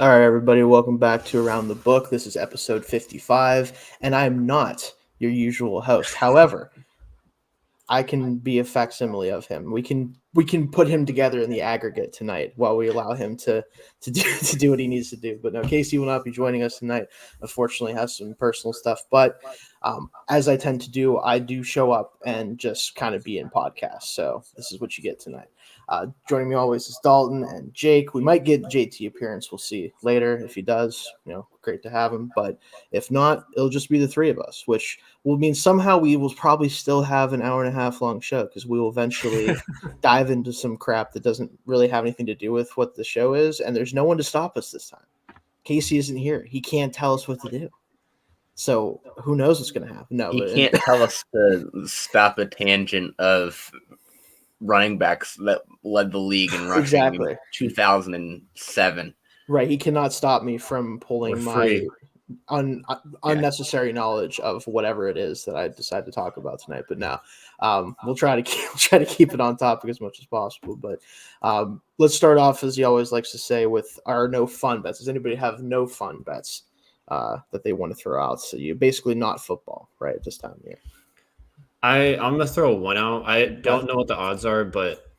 All right, everybody, welcome back to Around the Book. This is episode 55, and I'm not your usual host. However, I can be a facsimile of him. We can put him together in the aggregate tonight while we allow him to do what he needs to do. But no, Casey will not be joining us tonight. Unfortunately, has some personal stuff. But as I tend to do, I do show up and just kind of be in podcasts. So this is what you get tonight. Joining me always is Dalton and Jake. We might get JT appearance. We'll see later. If he does, great to have him. But if not, it'll just be the three of us, which will mean somehow we will probably still have an hour and a half long show because we will eventually dive into some crap that doesn't really have anything to do with what the show is. And there's no one to stop us this time. Casey isn't here. He can't tell us what to do. So who knows what's going to happen? No, he can't tell us to stop a tangent of running backs that led the league in rushing in 2007. Right. He cannot stop me from pulling my unnecessary knowledge of whatever it is that I decide to talk about tonight. But now we'll try to keep it on topic as much as possible. But let's start off, as he always likes to say, with our no fun bets. Does anybody have no fun bets that they want to throw out? So you basically not football, right, at this time of year. I'm going to throw one out. I don't know what the odds are, but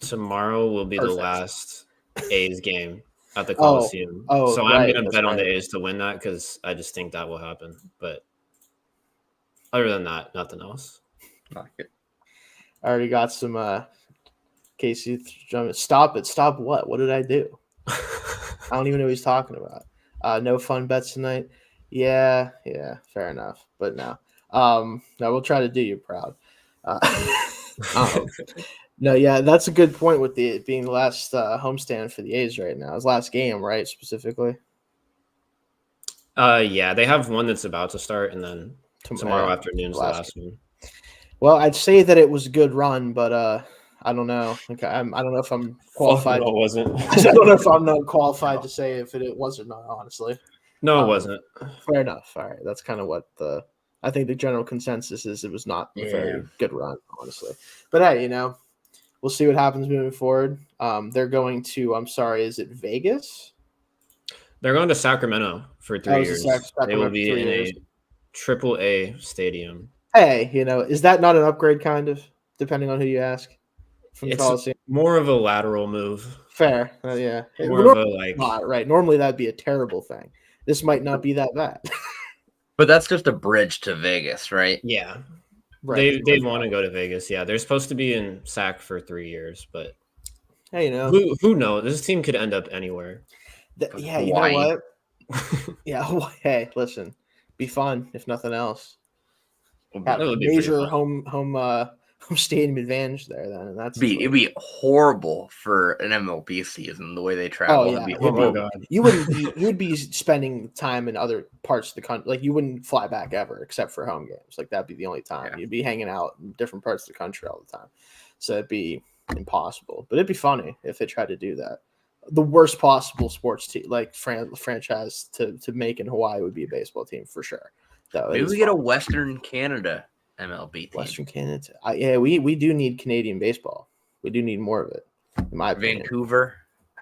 tomorrow will be the last A's game at the Coliseum. So I'm going to bet on the A's to win that because I just think that will happen. But other than that, nothing else. I already got some Casey. Stop it. Stop what? What did I do? I don't even know what he's talking about. No fun bets tonight. Yeah, fair enough. But no. No, we'll try to do you proud. No, yeah, that's a good point with it being the last homestand for the A's right now. It's last game, right, specifically? Yeah, they have one that's about to start, and then tomorrow afternoon's the last one. Well, I'd say that it was a good run, but I don't know. Like, I don't know if I'm qualified. No, it wasn't. I don't know if I'm not qualified to say if it was or not, honestly. No, it wasn't. Fair enough. All right, that's kind of what I think the general consensus is. It was not a very good run, honestly. But hey, we'll see what happens moving forward. They're going to, is it Vegas? They're going to Sacramento for 3 years. They will be in a AAA stadium. Hey, is that not an upgrade, kind of, depending on who you ask? It's more of a lateral move. Fair. Yeah. More of a not, right. Normally, that'd be a terrible thing. This might not be that bad. But that's just a bridge to Vegas, right? Yeah. Right. They want to go to Vegas. Yeah. They're supposed to be in SAC for 3 years, but hey, who knows? This team could end up anywhere. Yeah, you know what? Yeah. Hey, listen, be fun if nothing else. Have a major home stadium advantage there. Then it'd be horrible for an MLB season the way they travel. Oh, yeah. You would be spending time in other parts of the country. Like, you wouldn't fly back ever except for home games. Like, that'd be the only time. You'd be hanging out in different parts of the country all the time. So it'd be impossible. But it'd be funny if they tried to do that. The worst possible sports team, like franchise to make in Hawaii, would be a baseball team for sure. Maybe we get a Western Canada MLB team. Western Canada. Yeah, we do need Canadian baseball. We do need more of it, in my opinion.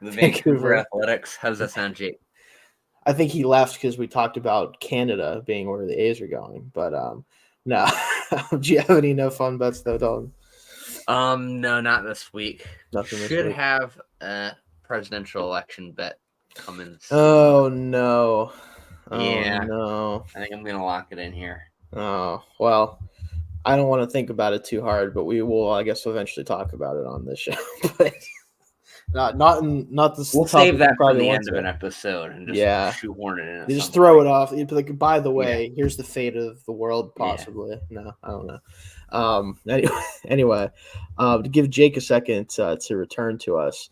The Vancouver Athletics. How does that sound, Jake? I think he left because we talked about Canada being where the A's are going. But no. Do you have any no fun bets though, Dalton? No, not this week. Nothing this Should week. have a presidential election bet coming soon. Oh no. Yeah. No. I think I'm gonna lock it in here. Oh, well, I don't want to think about it too hard, but we will, I guess, eventually talk about it on this show. But not this. We'll save that for the end of an episode and just shoehorn it in. You just throw it off. Like, by the way, here's the fate of the world, possibly. Yeah. No, I don't know. Anyway, to give Jake a second to return to us.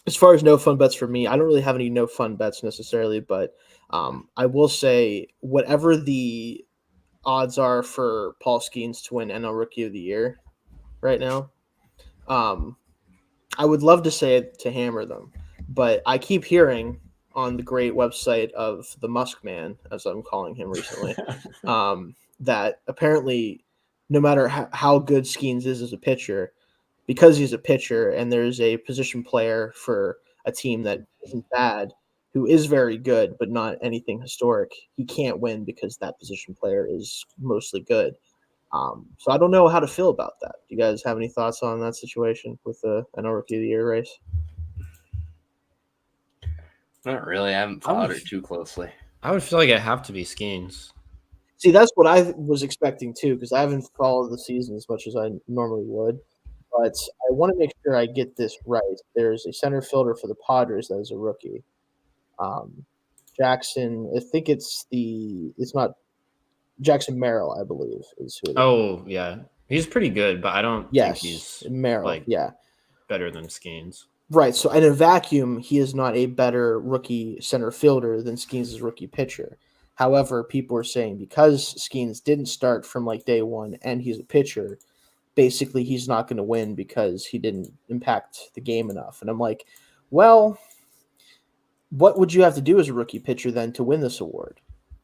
As far as no fun bets for me, I don't really have any no fun bets necessarily, but I will say whatever the odds are for Paul Skeens to win NL Rookie of the Year right now, I would love to say it to hammer them, but I keep hearing on the great website of the Musk Man, as I'm calling him recently, that apparently no matter how good Skeens is as a pitcher, because he's a pitcher and there's a position player for a team that isn't bad, who is very good, but not anything historic, he can't win because that position player is mostly good. So I don't know how to feel about that. Do you guys have any thoughts on that situation with the NL Rookie of the Year race? Not really. I haven't followed it too closely. I would feel like it have to be Skeens. See, that's what I was expecting too, because I haven't followed the season as much as I normally would. But I want to make sure I get this right. There's a center fielder for the Padres that is a rookie. Jackson, I think it's not Jackson Merrill, I believe, is who it is. Oh, yeah. He's pretty good, but I don't think he's Merrill, better than Skeens. Right. So in a vacuum, he is not a better rookie center fielder than Skeens' rookie pitcher. However, people are saying because Skeens didn't start from like day one and he's a pitcher, basically he's not going to win because he didn't impact the game enough. And I'm like, well, what would you have to do as a rookie pitcher then to win this award?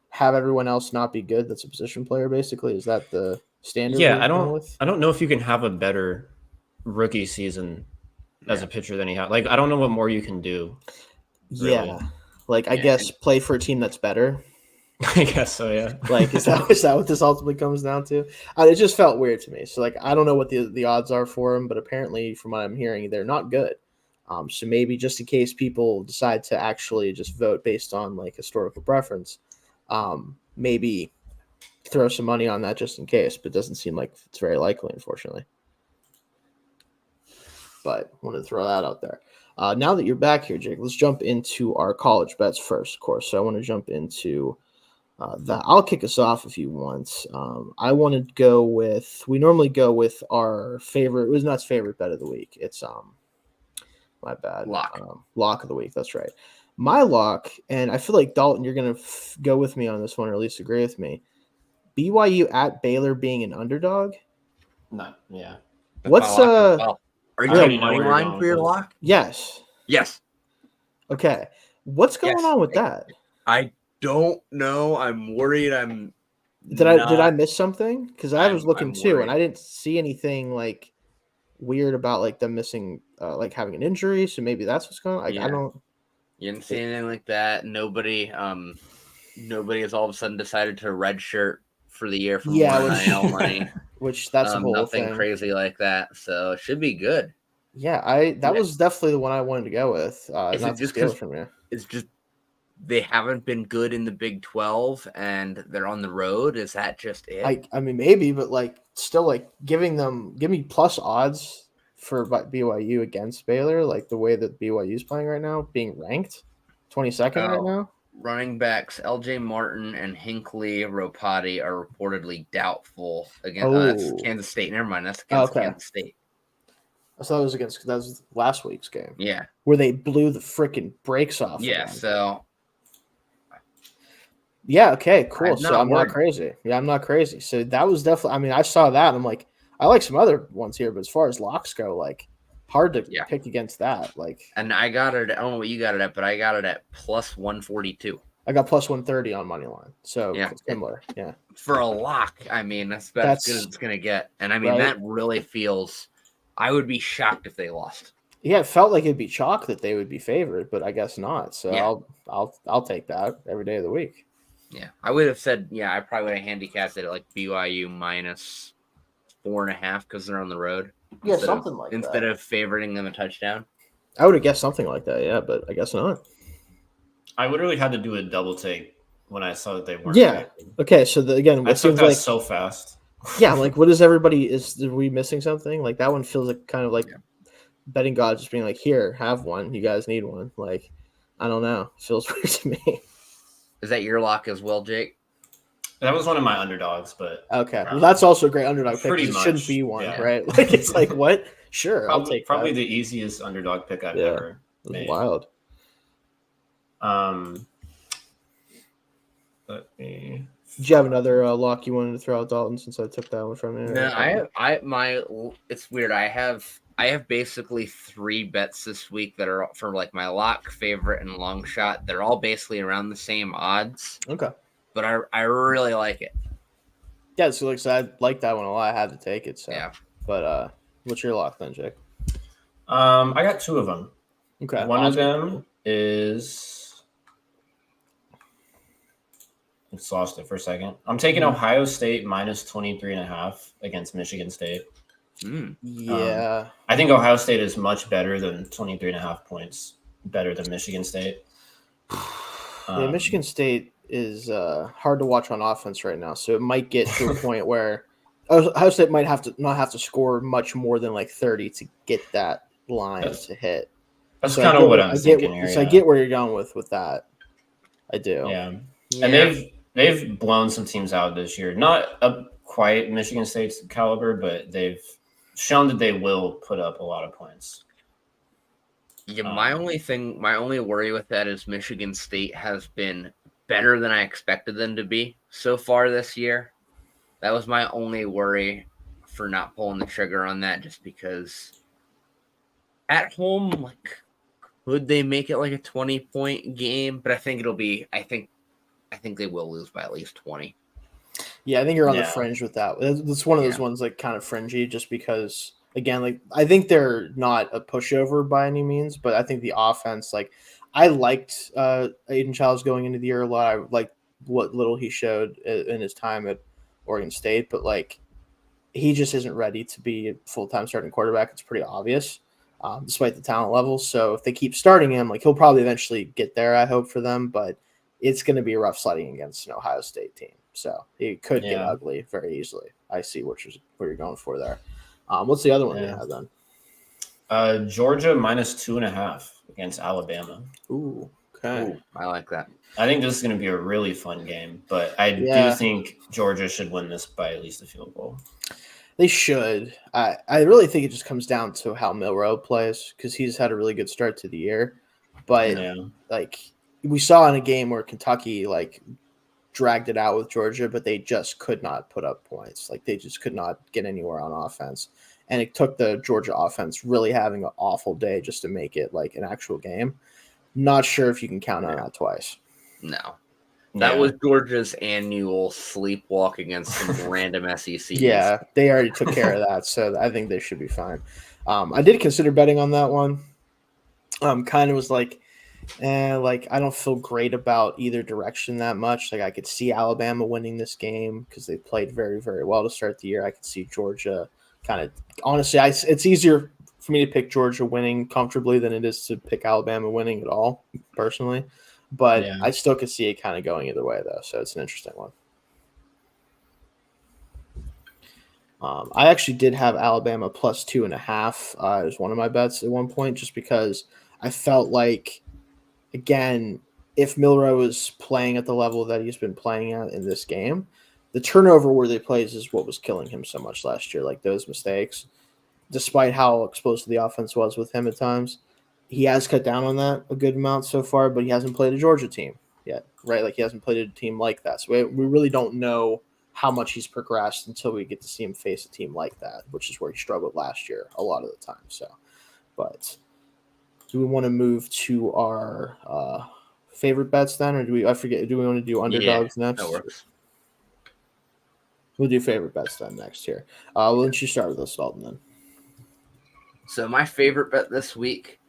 Have everyone else not be good? That's a position player, basically. Is that the standard? Yeah, I don't know if you can have a better rookie season as a pitcher than he had. Like, I don't know what more you can do. Really. Yeah, like I guess play for a team that's better. I guess so, yeah. Like, is that what this ultimately comes down to? It just felt weird to me. So, like, I don't know what the odds are for him, but apparently, from what I'm hearing, they're not good. So maybe just in case people decide to actually just vote based on like historical preference, maybe throw some money on that just in case. But it doesn't seem like it's very likely, unfortunately. But wanted to throw that out there. Now that you're back here, Jake, let's jump into our college bets first, of course. So I want to jump into that. I'll kick us off if you want. I want to go with. We normally go with our favorite. It was not favorite bet of the week. It's my bad. Lock of the week. That's right. My lock, and I feel like Dalton, you're gonna go with me on this one, or at least agree with me. BYU at Baylor being an underdog. No, yeah. What's Are you doing money line for your lock? Yes. Okay. What's going on with that? I don't know. I'm worried. Did I miss something? Because I was looking too, and I didn't see anything like weird about like them missing, like having an injury. So maybe that's what's going on. Like, I don't. You didn't see anything like that. Nobody has all of a sudden decided to redshirt for the year for more NIL money. Which that's a whole nothing thing. Crazy like that. So it should be good. Yeah, that was definitely the one I wanted to go with. Not just steal it from you. It's just they haven't been good in the Big 12 and they're on the road. Is that just it? I mean, maybe, but like still like give me plus odds for BYU against Baylor, like the way that BYU is playing right now, being ranked 22nd right now. Running backs LJ Martin and Hinckley Ropati are reportedly doubtful against that's Kansas State. Never mind, that's against Kansas State. I thought it was that was last week's game. Yeah, where they blew the freaking brakes off. Yeah, so. Yeah. Okay. Cool. So I'm not crazy. Yeah, I'm not crazy. So that was definitely. I mean, I saw that. And I'm like, I like some other ones here, but as far as locks go, like hard to pick against that. Like, and I got it. I don't know what you got it at, but I got it at plus 142. I got plus 130 on money line. So it's similar. Yeah. For a lock, I mean, that's about as good as it's gonna get. And I mean, that really feels. I would be shocked if they lost. Yeah, it felt like it'd be chalk that they would be favored, but I guess not. So I'll take that every day of the week. Yeah, I would have said, I probably would have handicapped it at like BYU minus 4.5 because they're on the road. Yeah, something like that. Instead of favoriting them a touchdown. I would have guessed something like that, yeah, but I guess not. I literally had to do a double take when I saw that they weren't. Yeah. Okay, so again, it seems like so fast. Yeah, like what is everybody? Are we missing something? Like that one feels like kind of like betting God just being like, here, have one. You guys need one. Like, I don't know. It feels weird to me. Is that your lock as well, Jake? That was one of my underdogs, but okay. Well, that's also a great underdog pick. It shouldn't be one, right? Like it's like what? Sure, I'll take probably the easiest underdog pick I've ever made. Wild. Let me. Did you have another lock you wanted to throw out, Dalton? Since I took that one from you. No, it's weird. I have basically 3 bets this week that are for like my lock, favorite, and long shot. They're all basically around the same odds. Okay. But I really like it. Yeah, so I like that one a lot. I had to take it. So yeah. But what's your lock then, Jake? I got 2 of them. Okay. One of them is. I just lost it for a second. I'm taking Ohio State minus 23.5 against Michigan State. Yeah. I think Ohio State is much better than 23.5 points, better than Michigan State. Yeah, Michigan State is hard to watch on offense right now, so it might get to a point where Ohio State might not have to score much more than like 30 to get that line to hit. That's kind of what I'm thinking here. So I get where you're going with that. I do. Yeah. And they've blown some teams out this year. Not quite Michigan State's caliber, but they've shown that they will put up a lot of points. Yeah, my only worry with that is Michigan State has been better than I expected them to be so far this year. That was my only worry for not pulling the trigger on that, just because at home, like, could they make it like a 20-point game? But I think I think they will lose by at least 20. Yeah, I think you're on the fringe with that. It's one of those ones like kind of fringy, just because again, like I think they're not a pushover by any means, but I think the offense, like I liked Aiden Childs going into the year a lot. I liked what little he showed in his time at Oregon State, but like he just isn't ready to be a full-time starting quarterback. It's pretty obvious, despite the talent level. So if they keep starting him, like he'll probably eventually get there, I hope for them, but it's going to be a rough sledding against an Ohio State team. So it could get ugly very easily. I see what you're going for there. What's the other one you have then? Georgia minus 2.5 against Alabama. Ooh, okay. Ooh, I like that. I think this is going to be a really fun game, but I do think Georgia should win this by at least a field goal. They should. I really think it just comes down to how Milroe plays, because he's had a really good start to the year. But like we saw in a game where Kentucky like dragged it out with Georgia, but they just could not put up points. Like they just could not get anywhere on offense. And it took the Georgia offense really having an awful day just to make it like an actual game. Not sure if you can count on that twice. No. That was Georgia's annual sleepwalk against some random SEC. Yeah, they already took care of that, so I think they should be fine. I did consider betting on that one. Kind of was like I don't feel great about either direction that much. Like I could see Alabama winning this game because they played very, very well to start the year. I could see Georgia kind of honestly, it's easier for me to pick Georgia winning comfortably than it is to pick Alabama winning at all, personally. But I still could see it kind of going either way, though. So it's an interesting one. I actually did have Alabama plus 2.5 as one of my bets at one point, just because I felt like, again, if Milroe is playing at the level that he's been playing at in this game, the turnover worthy plays is what was killing him so much last year, like those mistakes. Despite how exposed the offense was with him at times, he has cut down on that a good amount so far, but he hasn't played a Georgia team yet, right? Like he hasn't played a team like that. So we really don't know how much he's progressed until we get to see him face a team like that, which is where he struggled last year a lot of the time. So, but do we want to move to our favorite bets then, or do we want to do underdogs next? That works. We'll do favorite bets then next here. Why don't you start with us, Dalton, then? So my favorite bet this week,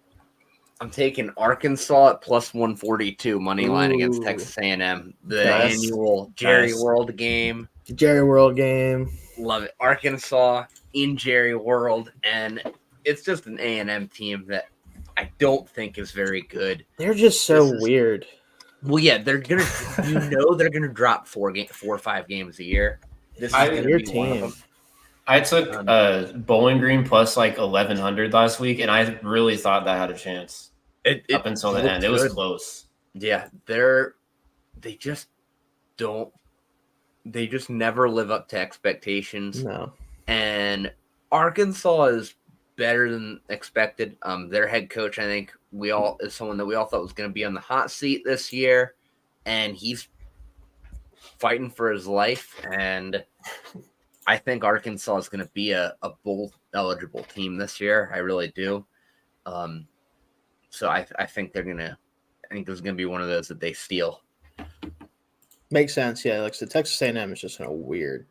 I'm taking Arkansas at plus 142 money line against Texas A&M. The annual Jerry World game. Jerry World game. Love it. Arkansas in Jerry World, and it's just an A&M team that I don't think is very good. They're just so weird. Well, yeah, they're gonna. They're gonna drop 4 or 5 games a year. This is gonna be team. one of them. I took Bowling Green plus like 1,100 last week, and I really thought that had a chance. Up until the end, it was close. Yeah, they just don't. They just never live up to expectations. No, and Arkansas is better than expected. Their head coach, I think, is someone that we all thought was going to be on the hot seat this year, and he's fighting for his life. And I think Arkansas is going to be a bowl eligible team this year. I really do. So I think they're gonna. I think there's gonna be one of those that they steal. Makes sense. Yeah, like so Texas A&M is just in a weird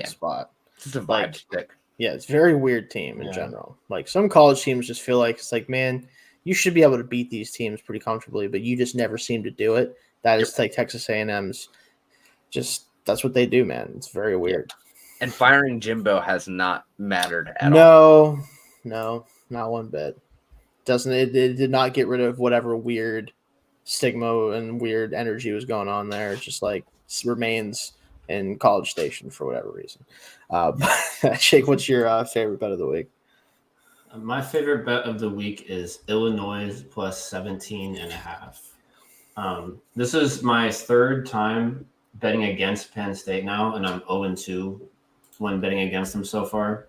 spot. It's a vibe stick. Yeah, it's a very weird team in general. Like some college teams just feel like it's like, man, you should be able to beat these teams pretty comfortably, but you just never seem to do it. That is like Texas A&M's. Just that's what they do, man. It's very weird. And firing Jimbo has not mattered at all. No, not one bit. It did not get rid of whatever weird stigma and weird energy was going on there. It just like remains in College Station for whatever reason. Shake, what's your favorite bet of the week? My favorite bet of the week is Illinois plus 17.5. This is my third time betting against Penn State now, and I'm 0-2 when betting against them so far.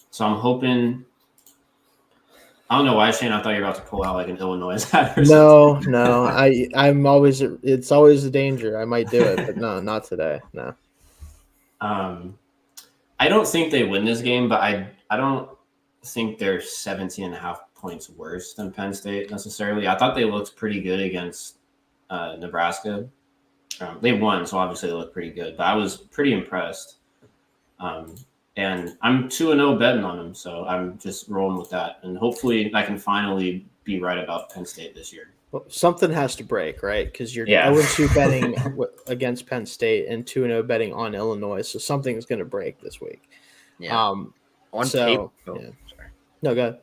So I'm hoping. I don't know why, Shane. I thought you were about to pull out like an Illinois hat or something. No. I'm always. It's always a danger. I might do it, but no, not today. No. I don't think they win this game, but I don't think they're 17.5 points worse than Penn State necessarily. I thought they looked pretty good against Nebraska. They won, so obviously they look pretty good. But I was pretty impressed. And I'm 2-0 betting on them, so I'm just rolling with that. And hopefully I can finally be right about Penn State this year. Well, something has to break, right? Because you're 0-2 betting against Penn State and 2-0 betting on Illinois, so something's going to break this week. Yeah. On paper. Yeah. No, go ahead.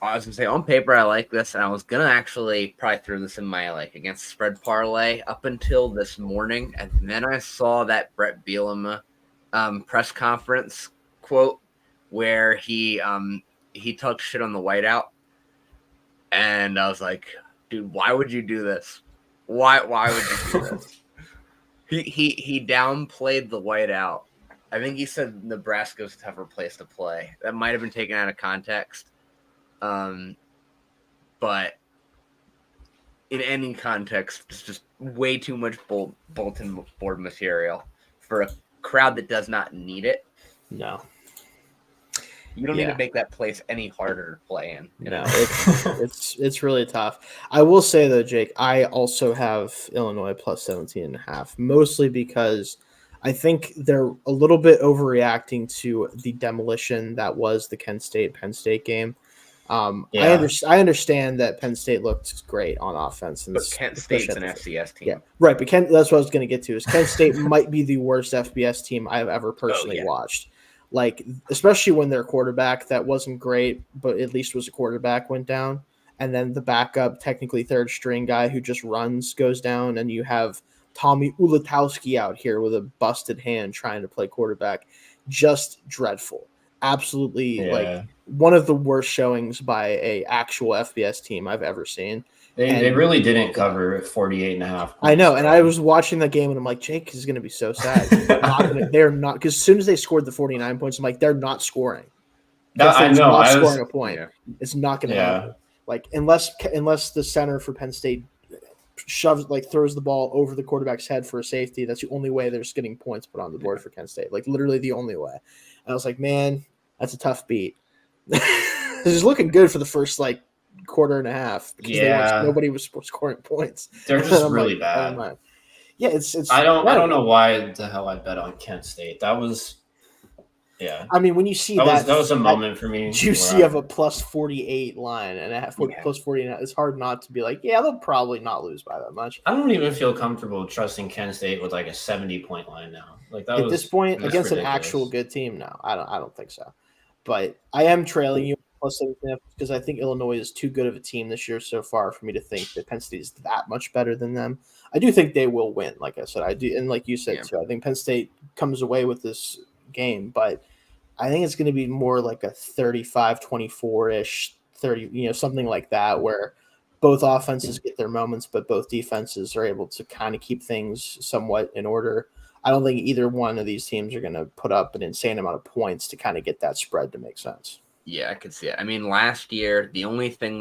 I was going to say, on paper, I like this, and I was going to actually probably throw this in my against spread parlay up until this morning, and then I saw that Brett Bielema press conference quote where he talked shit on the whiteout, and I was like, dude, why would you do this? Why would you do this? he downplayed the whiteout. I think he said Nebraska's a tougher place to play. That might have been taken out of context, but in any context, it's just way too much bulletin board material for a crowd that does not need it. No. You don't need to make that place any harder to play in. You know, it's really tough. I will say though, Jake, I also have Illinois plus 17.5, mostly because I think they're a little bit overreacting to the demolition that was the Penn State game. I understand that Penn State looked great on offense, but Kent State's an FCS team. Yeah, right. But that's what I was going to get to. Is Kent State might be the worst FBS team I've ever personally watched. Like, especially when their quarterback that wasn't great, but at least was a quarterback, went down. And then the backup, technically third string guy who just runs, goes down. And you have Tommy Ulatowski out here with a busted hand trying to play quarterback. Just dreadful. Absolutely, like one of the worst showings by a actual FBS team I've ever seen. They really didn't cover 48.5. I know, and I was watching the game, and I'm like, Jake is going to be so sad. They're not, because as soon as they scored the 49 points, I'm like, they're not scoring. I know. Not scoring a point. Yeah. It's not going to happen. Like, unless the center for Penn State throws the ball over the quarterback's head for a safety, that's the only way they're just getting points put on the board for Kent State. Like, literally the only way. And I was like, man, that's a tough beat. It was looking good for the first, quarter and a half because nobody was scoring points. They're just really bad. Yeah, it's. I don't know why the hell I bet on Kent State. That was, I mean, when you see that was a moment for me. Juicy of a plus 48 line and a plus 49, it's hard not to be like, they'll probably not lose by that much. I don't even feel comfortable trusting Kent State with like a 70-point line now. Like that at this point against ridiculous. An actual good team. No, I don't think so. But I am trailing you plus 7.5 because I think Illinois is too good of a team this year so far for me to think that Penn State is that much better than them. I do think they will win, like I said. I do, and like you said too, I think Penn State comes away with this game, but I think it's going to be more like a 35-24-ish, 30, something like that, where both offenses get their moments, but both defenses are able to kind of keep things somewhat in order. I don't think either one of these teams are going to put up an insane amount of points to kind of get that spread to make sense. Yeah, I could see it. I mean, last year, the only reason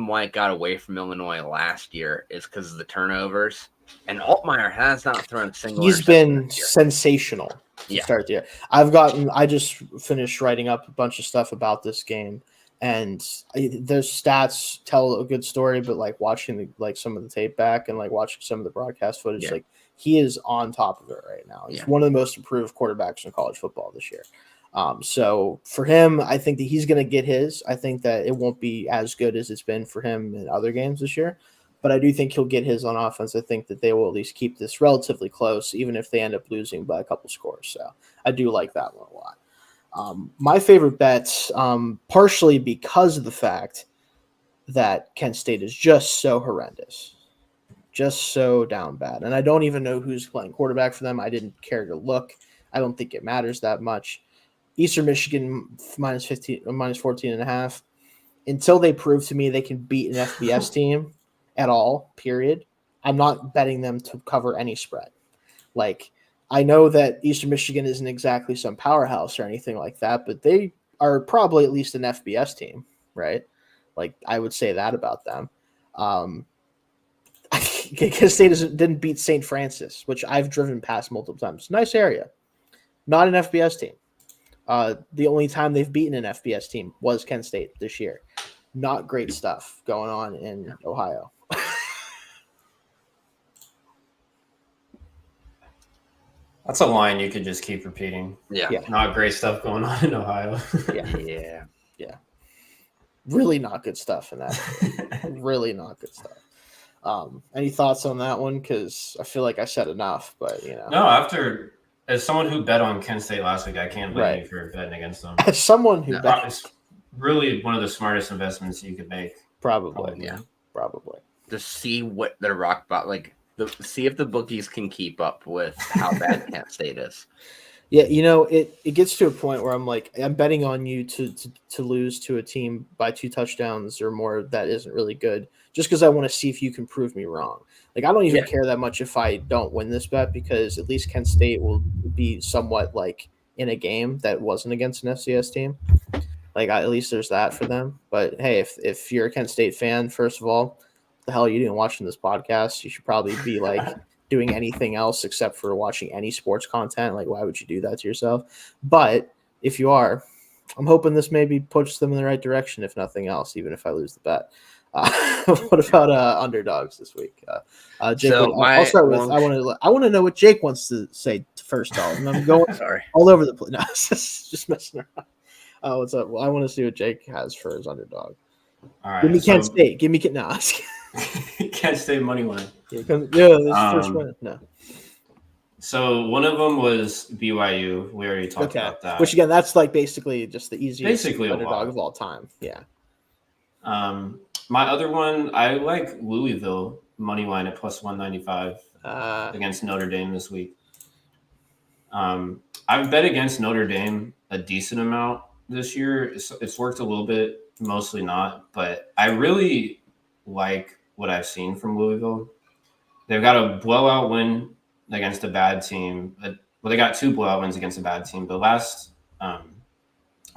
why it got away from Illinois last year is because of the turnovers. And Altmaier has not thrown a single. He's been sensational to start the year. I just finished writing up a bunch of stuff about this game, and those stats tell a good story. But watching some of the tape back and watching some of the broadcast footage, he is on top of it right now. He's one of the most improved quarterbacks in college football this year. So for him, I think that he's going to get his. I think that it won't be as good as it's been for him in other games this year, but I do think he'll get his on offense. I think that they will at least keep this relatively close, even if they end up losing by a couple scores. So I do like that one a lot. My favorite bets, partially because of the fact that Kent State is just so horrendous, just so down bad. And I don't even know who's playing quarterback for them. I didn't care to look. I don't think it matters that much. Eastern Michigan minus 15, minus 14 and a half. Until they prove to me they can beat an FBS team at all, period, I'm not betting them to cover any spread. Like, I know that Eastern Michigan isn't exactly some powerhouse or anything like that, but they are probably at least an FBS team, right? Like, I would say that about them. Kent State didn't beat St. Francis, which I've driven past multiple times. Nice area. Not an FBS team. The only time they've beaten an FBS team was Kent State this year. Not great stuff going on in Ohio. That's a line you could just keep repeating. Yeah. Not great stuff going on in Ohio. Yeah. Really not good stuff in that. Really not good stuff. Any thoughts on that one? Because I feel like I said enough, but No, as someone who bet on Kent State last week, I can't blame you for betting against them. As someone who bet, it's really one of the smartest investments you could make. Probably. Just see what their rock bottom, see if the bookies can keep up with how bad Kent State is. Yeah, it gets to a point where I'm like, I'm betting on you to lose to a team by 2 touchdowns or more that isn't really good, just because I want to see if you can prove me wrong. Like, I don't even care that much if I don't win this bet, because at least Kent State will be somewhat like in a game that wasn't against an FCS team. Like, at least there's that for them. But hey, if you're a Kent State fan, first of all, what the hell are you doing watching this podcast? You should probably be like doing anything else except for watching any sports content. Like, why would you do that to yourself? But if you are, I'm hoping this maybe pushes them in the right direction, if nothing else, even if I lose the bet. What about underdogs this week? Jake, I'll start with. I want to know what Jake wants to say first. I'm going all over the place. No, just messing around. What's up? Well, I want to see what Jake has for his underdog. All right, give me Kent State. Give me Kent State money line. Yeah, this first one. No. So one of them was BYU. We already talked about that. Which again, that's like basically just the easiest underdog of all time. Yeah. My other one, I like Louisville money line at plus 195 against Notre Dame this week. I've bet against Notre Dame a decent amount this year. It's worked a little bit, mostly not, but I really like what I've seen from Louisville. They've got a blowout win against a bad team. Well, they got 2 blowout wins against a bad team. But last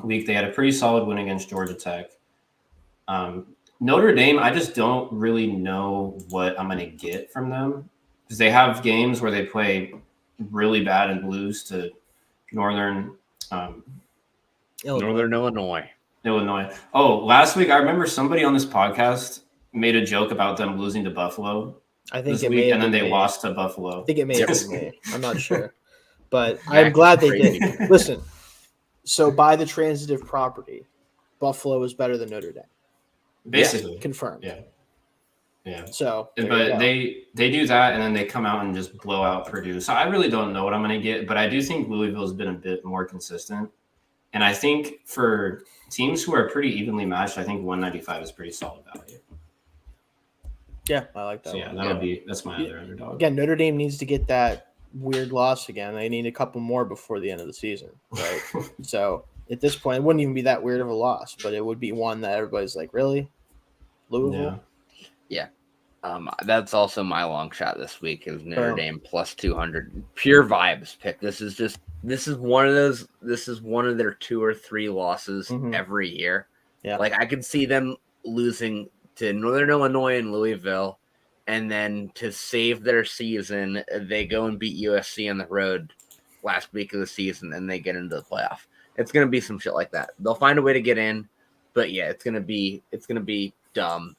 week, they had a pretty solid win against Georgia Tech. Notre Dame, I just don't really know what I'm going to get from them, because they have games where they play really bad and lose to Northern Illinois. Oh, last week I remember somebody on this podcast made a joke about them losing to Buffalo. I think this week, and then they lost to Buffalo. I think it may have been me. I'm not sure, but I'm glad they did. Listen, so by the transitive property, Buffalo is better than Notre Dame. Basically, confirmed. Yeah. So, but they do that, and then they come out and just blow out Purdue. So I really don't know what I'm going to get, but I do think Louisville's been a bit more consistent. And I think for teams who are pretty evenly matched, I think 195 is pretty solid value. Yeah, I like that. So that's my other underdog. Again, Notre Dame needs to get that weird loss again. They need a couple more before the end of the season, right? So at this point, it wouldn't even be that weird of a loss, but it would be one that everybody's like, really? Louisville? Yeah. That's also my long shot this week is Notre Dame plus 200. Pure vibes pick. This is one of their 2 or 3 losses every year. Yeah. Like, I could see them losing to Northern Illinois and Louisville, and then to save their season, they go and beat USC on the road last week of the season, and they get into the playoff. It's gonna be some shit like that. They'll find a way to get in, but yeah, it's gonna be dumb.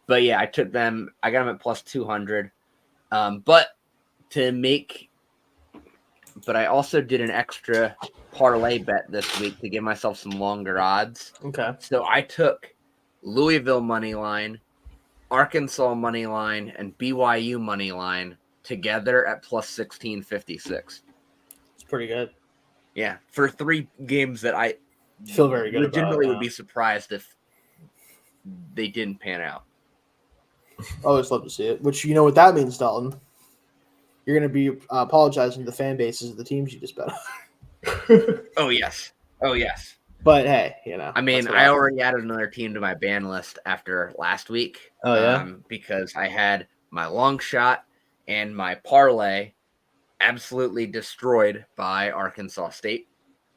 But yeah, I got them at plus 200. But to make but I also did an extra parlay bet this week to give myself some longer odds. Okay. So I took Louisville money line, Arkansas money line, and BYU money line together at plus 1656. It's pretty good. Yeah, for 3 games that I feel very good legitimately about, would be surprised if they didn't pan out. I always love to see it. Which, you know what that means, Dalton? You're going to be apologizing to the fan bases of the teams you just bet on. Oh, yes. But, hey, I mean, I already added another team to my ban list after last week. Oh, yeah? Because I had my long shot and my parlay absolutely destroyed by Arkansas State.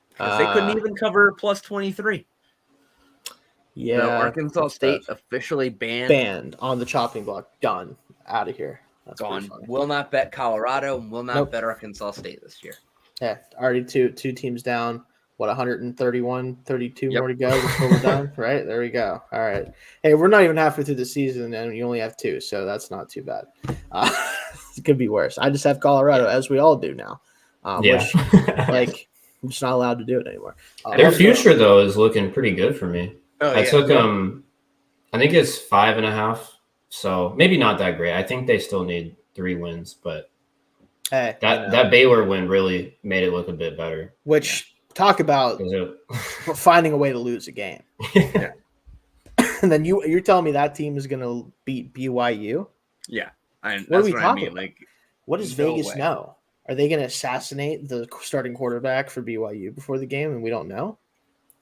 Because they couldn't even cover plus 23. Yeah. So Arkansas State officially banned on the chopping block. Done. Out of here. That's gone. Will not bet Colorado and will not bet Arkansas State this year. Yeah, already two teams down. What, 131, 32 more to go before we're done? Right? There we go. All right. Hey, we're not even halfway through the season, and you only have 2, so that's not too bad. It could be worse. I just have Colorado, as we all do now. Which, I'm just not allowed to do it anymore. Their future, though, is looking pretty good for me. I took I think it's 5.5, so maybe not that great. I think they still need 3 wins, but that Baylor win really made it look a bit better. Which, talk about finding a way to lose a game. Yeah. And then you're telling me that team is going to beat BYU? Yeah. What are we talking about? Like, what does Vegas know? Are they going to assassinate the starting quarterback for BYU before the game, and we don't know?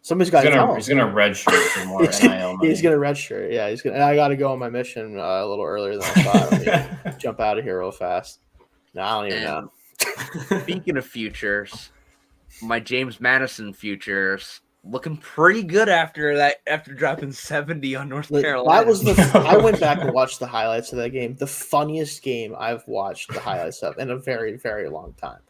Somebody's got to tell him. He's going to redshirt for more NIL money. He's going to redshirt. Yeah, he's going. I got to go on my mission a little earlier than I thought. Let me jump out of here real fast. No, I don't even know. Speaking of futures, my James Madison futures looking pretty good after dropping 70 on North Carolina. That was I went back and watched the highlights of that game. The funniest game I've watched the highlights of in a very, very long time.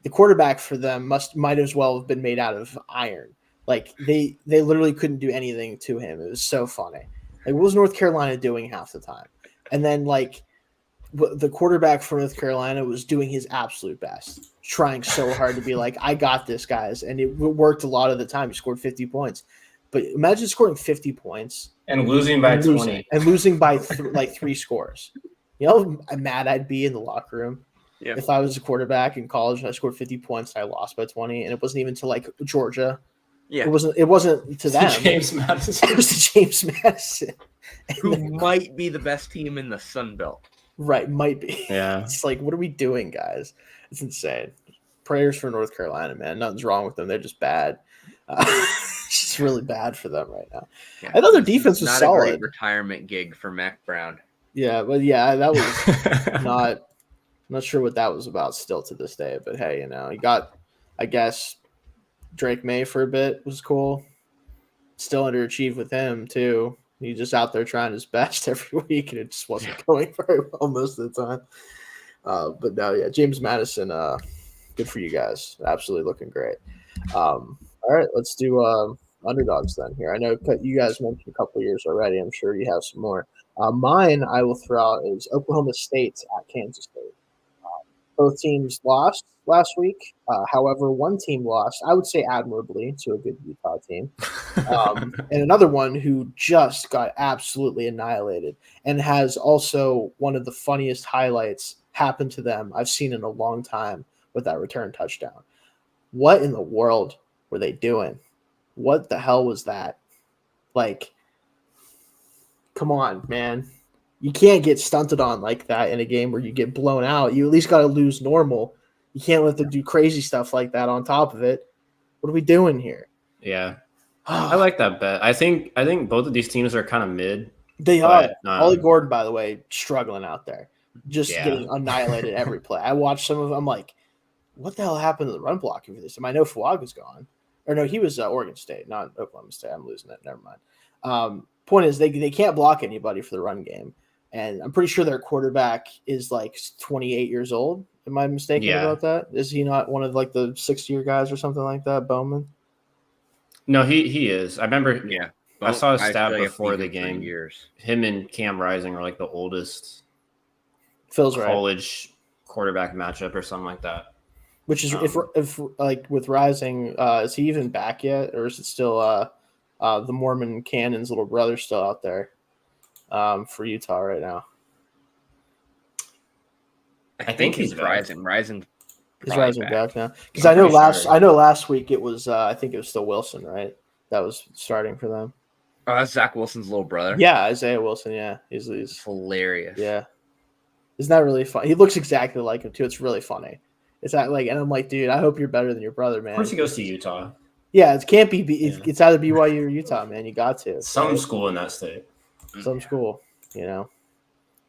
The quarterback for them might as well have been made out of iron. Like they literally couldn't do anything to him. It was so funny. Like, what was North Carolina doing half the time? And then the quarterback for North Carolina was doing his absolute best, trying so hard to be like, I got this, guys. And it worked a lot of the time. He scored 50 points. But imagine scoring 50 points. And losing by 20. And losing by 3 scores. You know how mad I'd be in the locker room if I was a quarterback in college and I scored 50 points and I lost by 20. And it wasn't even to, Georgia. Yeah. It wasn't to them. James Madison. It was to James Madison. Who might be the best team in the Sun Belt. Right, might be. Yeah. It's like, what are we doing, guys? It's insane. Prayers for North Carolina, man. Nothing's wrong with them. They're just bad. It's just really bad for them right now. Yeah, I thought their defense was not solid. A great retirement gig for Mac Brown. Yeah, but that was not. I'm not sure what that was about still to this day. But hey, he got, I guess, Drake May for a bit was cool. Still underachieved with him too. He's just out there trying his best every week, and it just wasn't going very well most of the time. But no, James Madison, good for you guys. Absolutely looking great. All right, let's do underdogs then here. I know you guys mentioned a couple of years already. I'm sure you have some more. Mine I will throw out is Oklahoma State at Kansas State. Both teams lost last week. However, one team lost, I would say admirably, to a good Utah team. And another one who just got absolutely annihilated and has also one of the funniest highlights happen to them I've seen in a long time with that return touchdown. What in the world were they doing? What the hell was that? Come on, man. You can't get stunted on like that in a game where you get blown out. You at least got to lose normal. You can't let them do crazy stuff like that on top of it. What are we doing here? Yeah. I like that bet. I think both of these teams are kind of mid. They are. Ollie Gordon, by the way, struggling out there. Just getting annihilated every play. I watched some of them. I'm like, what the hell happened to the run blocking for this team? I know Fuaga's gone. Or no, he was Oregon State, not Oklahoma State. I'm losing it. Never mind. Point is, they can't block anybody for the run game. And I'm pretty sure their quarterback is 28 years old. Am I mistaken about that? Is he not one of the 6-year guys or something like that, Bowman? No, he is. I remember. Yeah, I saw a stat before the game. Him and Cam Rising are the oldest Feels college quarterback matchup or something like that. Which is if like with Rising, is he even back yet, or is it still the Mormon Cannon's little brother still out there for Utah right now? I think he's Rising. He's Rising back now because I know last week it was I think it was still Wilson, right? That was starting for them. Oh, that's Zach Wilson's little brother. Yeah, Isaiah Wilson. Yeah, he's hilarious. Yeah, isn't that really fun? He looks exactly like him too. It's really funny. It's not like, and I'm like, dude, I hope you're better than your brother, man. Of course, he goes to Utah. Yeah, it can't be. It's either BYU or Utah, man. You got to some school in that state. Some school,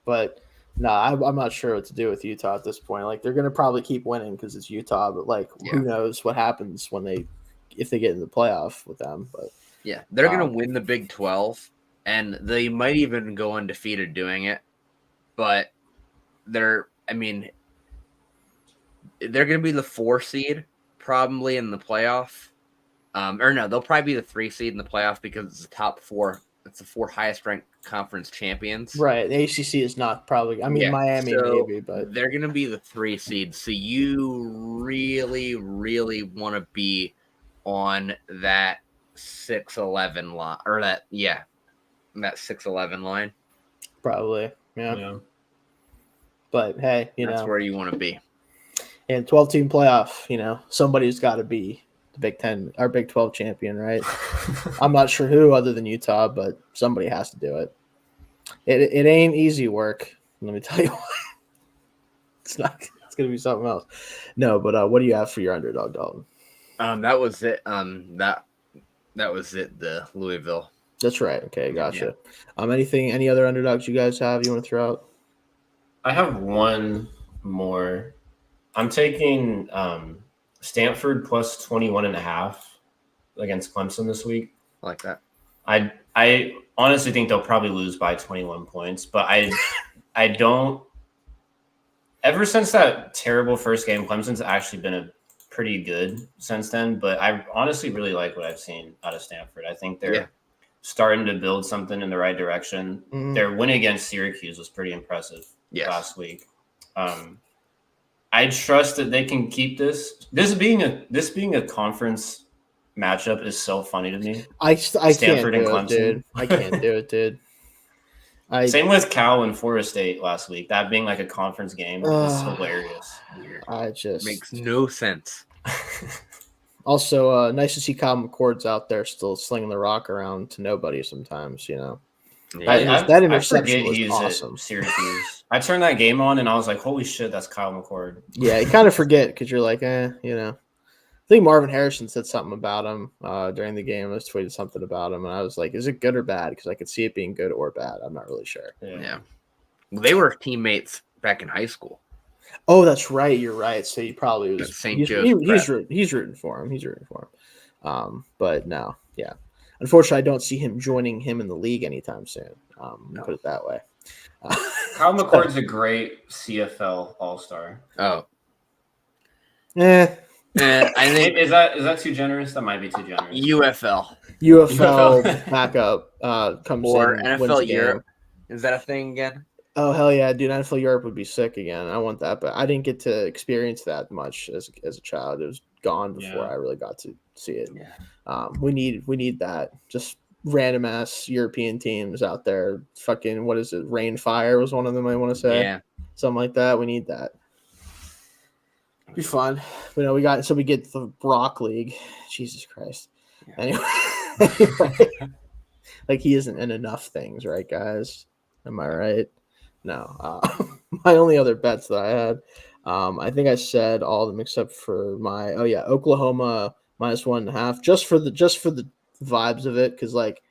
But no, I'm not sure what to do with Utah at this point. Like, they're gonna probably keep winning because it's Utah, but like, who knows what happens if they get in the playoff with them? But yeah, they're gonna win the Big 12, and they might even go undefeated doing it. But they're going to be the 4 seed probably in the playoff. Or no, they'll probably be the 3 seed in the playoff because it's the top 4. It's the 4 highest ranked conference champions. Right. The ACC is not probably. Miami maybe, but they're going to be the 3 seed. So you really, really want to be on that 6-11 line, or that 6-11 line. Probably, yeah. But hey, that's where you want to be. And 12-team playoff, somebody's got to be the Big 10 or Big 12 champion, right? I'm not sure who other than Utah, but somebody has to do it. It ain't easy work. Let me tell you what. It's not. It's gonna be something else. No, but what do you have for your underdog, Dalton? That was it. That was it. The Louisville. That's right. Okay, gotcha. Yeah. Any other underdogs you guys have you want to throw out? I have one more. I'm taking Stanford plus 21.5 against Clemson this week. I like that. I honestly think they'll probably lose by 21 points, but I don't. Ever since that terrible first game, Clemson's actually been pretty good since then. But I honestly really like what I've seen out of Stanford. I think they're starting to build something in the right direction. Mm-hmm. Their win against Syracuse was pretty impressive last week. I trust that they can keep this. This being a conference matchup is so funny to me. Stanford and Clemson. Dude. I can't do it, dude. Same with Cal and Florida State last week. That being like a conference game is hilarious. Makes no sense. Also, nice to see Kyle McCord's out there still slinging the rock around to nobody sometimes, Yeah, that interception was awesome. Syracuse. I turned that game on and I was like, holy shit, that's Kyle McCord. Yeah, you kind of forget because you're like, I think Marvin Harrison said something about him during the game. I tweeted something about him, and I was like, is it good or bad? Because I could see it being good or bad. I'm not really sure. Yeah. Well, they were teammates back in high school. Oh, that's right. You're right. So he probably was. St. Joe's. He's rooting for him. But no, yeah. Unfortunately, I don't see him joining him in the league anytime soon. Put it that way. Kyle McCord's a great CFL All-Star. Oh. I think is that too generous? That might be too generous. UFL backup comes or in, NFL Europe. Is that a thing again? Oh hell yeah, dude! NFL Europe would be sick again. I want that, but I didn't get to experience that much as a child. It was gone before I really got to see it. Yeah. We need that. Just random ass European teams out there. Fucking what is it? Rain Fire was one of them. I want to say. Yeah. Something like that. We need that. Be fun. We get the Brock League. Jesus Christ. Yeah. Anyway, like he isn't in enough things, right, guys? Am I right? No. My only other bets that I had, I think I said all of them except for my Oklahoma -1.5, just for the vibes of it, because like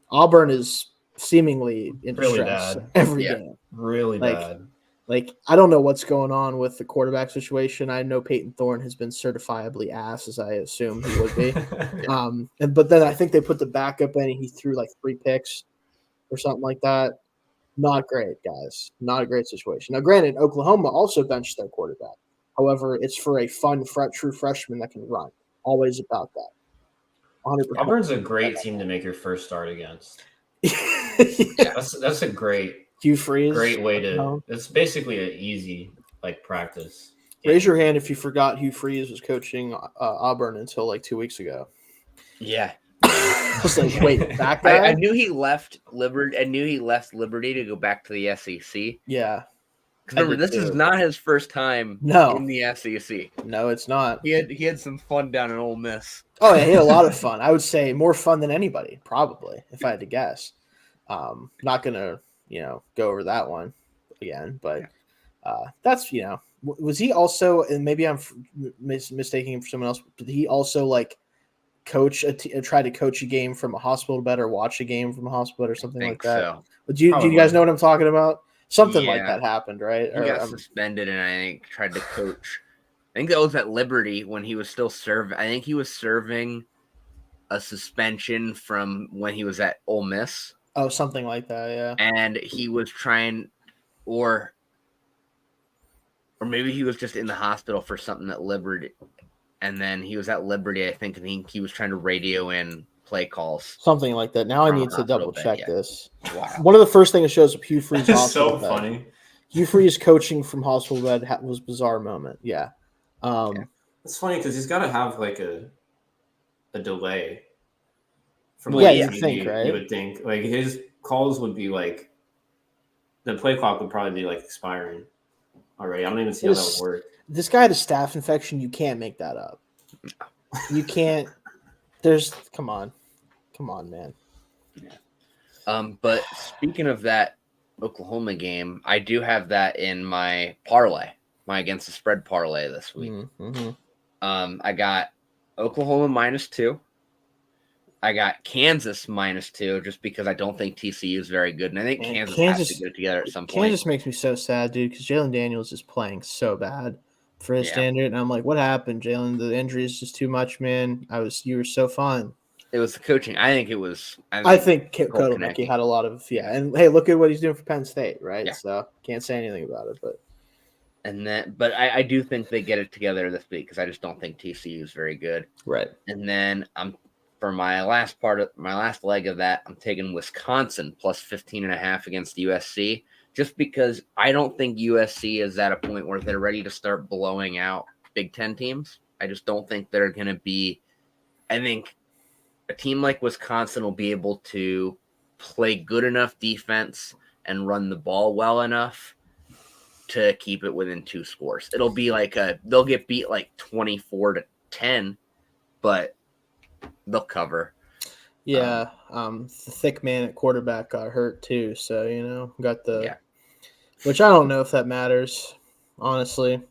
Auburn is seemingly in distress every game. Really bad. Like, I don't know what's going on with the quarterback situation. I know Peyton Thorne has been certifiably ass, as I assumed he would be. But then I think they put the backup in and he threw like 3 picks or something like that. Not great, guys. Not a great situation. Now, granted, Oklahoma also benched their quarterback. However, it's for a fun, true freshman that can run. Always about that. 100%. Auburn's a great team to make your first start against. That's a great Hugh Freeze. Great way to. It's basically an easy practice. Raise your hand if you forgot Hugh Freeze was coaching Auburn until like 2 weeks ago. Yeah. I was like, wait, that guy? I knew he left Liberty to go back to the SEC. Yeah. Remember, this is not his first time in the SEC. No, it's not. He had some fun down in Ole Miss. Oh, yeah, he had a lot of fun. I would say more fun than anybody, probably, if I had to guess. Not gonna, go over that one again, but that's was he also, and maybe I'm mistaking him for someone else, did he also like try to coach a game from a hospital bed or watch a game from a hospital bed or something like that? So. Do you guys know what I'm talking about? Something like that happened, right? He got suspended and I think tried to coach. I think that was at Liberty when he was still serving. I think he was serving a suspension from when he was at Ole Miss. Oh, something like that, yeah. And he was trying, or maybe he was just in the hospital for something at Liberty. And then he was at Liberty, I think he was trying to radio in play calls. Something like that. Now I need to double check this. Wow. One of the first things that shows up Hugh Freeze hospital bed. So funny. Hugh Freeze coaching from hospital bed was a bizarre moment. Yeah. It's funny because he's got to have like a delay. From you think, right? You would think like his calls would be like the play clock would probably be like expiring already. I don't even see how that would work. This guy had a staph infection. You can't make that up. You can't. Come on, man. Yeah. But speaking of that Oklahoma game, I do have that in my parlay, my against the spread parlay this week. Mm-hmm. I got Oklahoma -2. I got Kansas -2 just because I don't think TCU is very good. And I think Kansas has to get it together at some point. Kansas makes me so sad, dude, because Jalen Daniels is playing so bad for his standard. And I'm like, what happened, Jalen? The injury is just too much, man. You were so fun. It was the coaching. I think it was. I think Kotelnicki had a lot of, And hey, look at what he's doing for Penn State, right? Yeah. So can't say anything about it. But I do think they get it together this week because I just don't think TCU is very good. Right. And then for my last leg of that, I'm taking Wisconsin +15.5 against USC, just because I don't think USC is at a point where they're ready to start blowing out Big Ten teams. I just don't think they're going to be. I think a team like Wisconsin will be able to play good enough defense and run the ball well enough to keep it within 2 scores. It'll be like they'll get beat like 24-10, but they'll cover. Yeah, the thick man at quarterback got hurt too, so got which I don't know if that matters, honestly.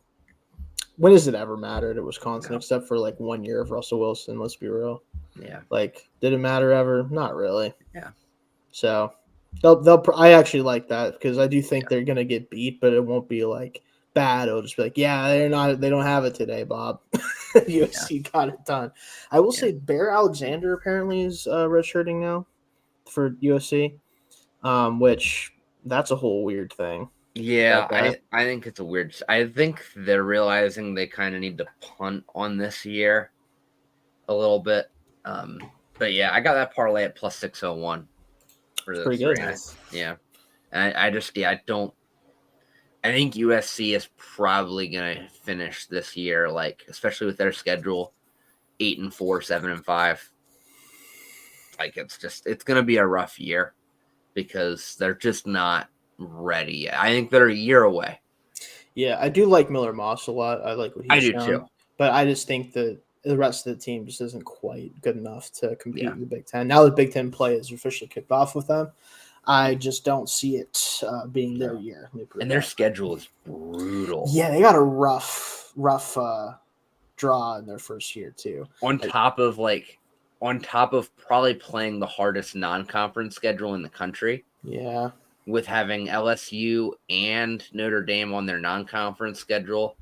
When has it ever mattered at Wisconsin except for like 1 year of Russell Wilson? Let's be real. Yeah, like did it matter ever? Not really. Yeah. So I actually like that because I do think they're gonna get beat, but it won't be like bad. It'll just be like, they don't have it today, Bob. USC got it done. I will say Bear Alexander apparently is redshirting now for USC, which that's a whole weird thing. Yeah, I think it's a weird. I think they're realizing they kind of need to punt on this year a little bit. But yeah, I got that parlay at +601 for this. Pretty good. Yeah, and I don't. I think USC is probably gonna finish this year, like especially with their schedule, 8-4, 7-5. Like it's gonna be a rough year because they're just not ready yet. I think they're a year away. Yeah, I do like Miller Moss a lot. I like what he's shown, too. But I just think that the rest of the team just isn't quite good enough to compete in the Big Ten. Now the Big Ten play is officially kicked off with them. I just don't see it being their year. And their schedule is brutal. Yeah, they got a rough draw in their first year too. On top of probably playing the hardest non-conference schedule in the country. Yeah. With having LSU and Notre Dame on their non-conference schedule,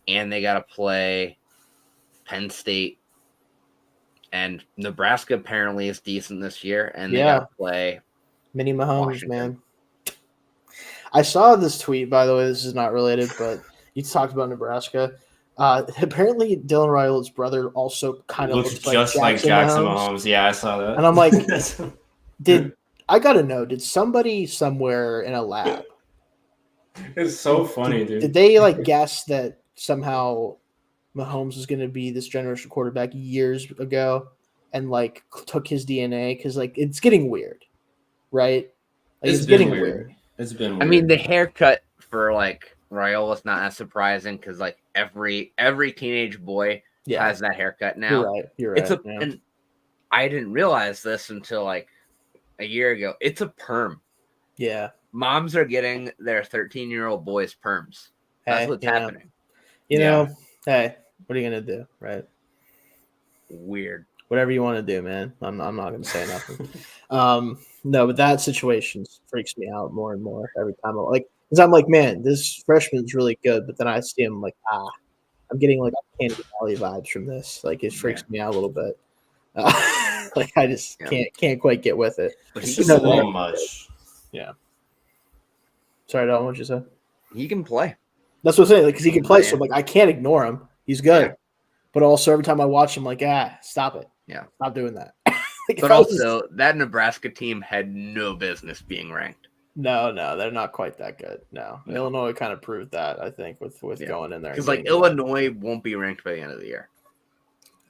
and they got to play Penn State, and Nebraska apparently is decent this year, and they got to play Mini Mahomes, man. I saw this tweet, by the way. This is not related, but you talked about Nebraska. Apparently, Dylan Raio's brother also kind of looks just like Jackson Mahomes. Yeah, I saw that. And I'm like, I gotta know, did somebody somewhere in a lab? It's so funny, dude. Did they guess that somehow Mahomes is going to be this generational quarterback years ago and like took his DNA because like it's getting weird, right? Like, it's getting weird. It's been weird. I mean, the haircut for like Raiola's not as surprising because like every teenage boy has that haircut now. You're right. And I didn't realize this until like a year ago. It's a perm. Yeah. Moms are getting their 13-year-old boys perms. That's what's happening. You know, hey, what are you gonna do, right? Weird. Whatever you want to do, man. I'm not gonna say nothing. No, but that situation freaks me out more and more every time. Because I'm like, man, this freshman's really good, but then I see him like, I'm getting like Candy Valley vibes from this. Like, it freaks me out a little bit. Like, I just can't quite get with it. But he's so much. Yeah. Sorry, Don, what'd you say? He can play. That's what I'm saying. Like, because he can play, so I'm like, I can't ignore him. He's good. Yeah. But also, every time I watch him, like, stop it. Yeah. Stop doing that. But also, that Nebraska team had no business being ranked. No, they're not quite that good. No. Illinois kind of proved that, I think, with going in there. Because, like, Illinois won't be ranked by the end of the year.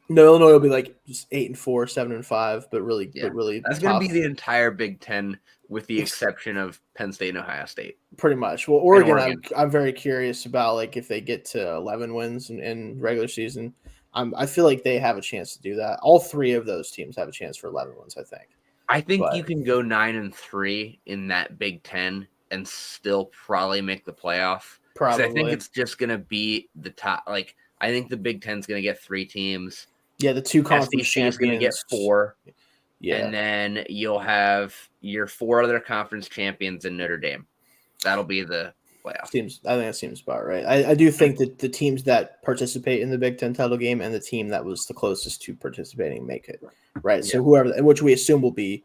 No, Illinois will be like just 8-4, 7-5, but really, that's going to be the entire Big Ten, with the exception of Penn State and Ohio State. Pretty much. Well, Oregon. I'm very curious about like if they get to 11 wins in regular season. I feel like they have a chance to do that. All three of those teams have a chance for 11 wins, I think. I think you can go 9-3 in that Big Ten and still probably make the playoff. Probably. I think it's just going to be the top. Like, I think the Big Ten's going to get 3 teams. Yeah, the 2 conference champions is going to get 4. Yeah, and then you'll have your 4 other conference champions in Notre Dame. That'll be the playoff. I think that seems about right. I do think that the teams that participate in the Big Ten title game and the team that was the closest to participating make it, right? Yeah. So whoever, which we assume will be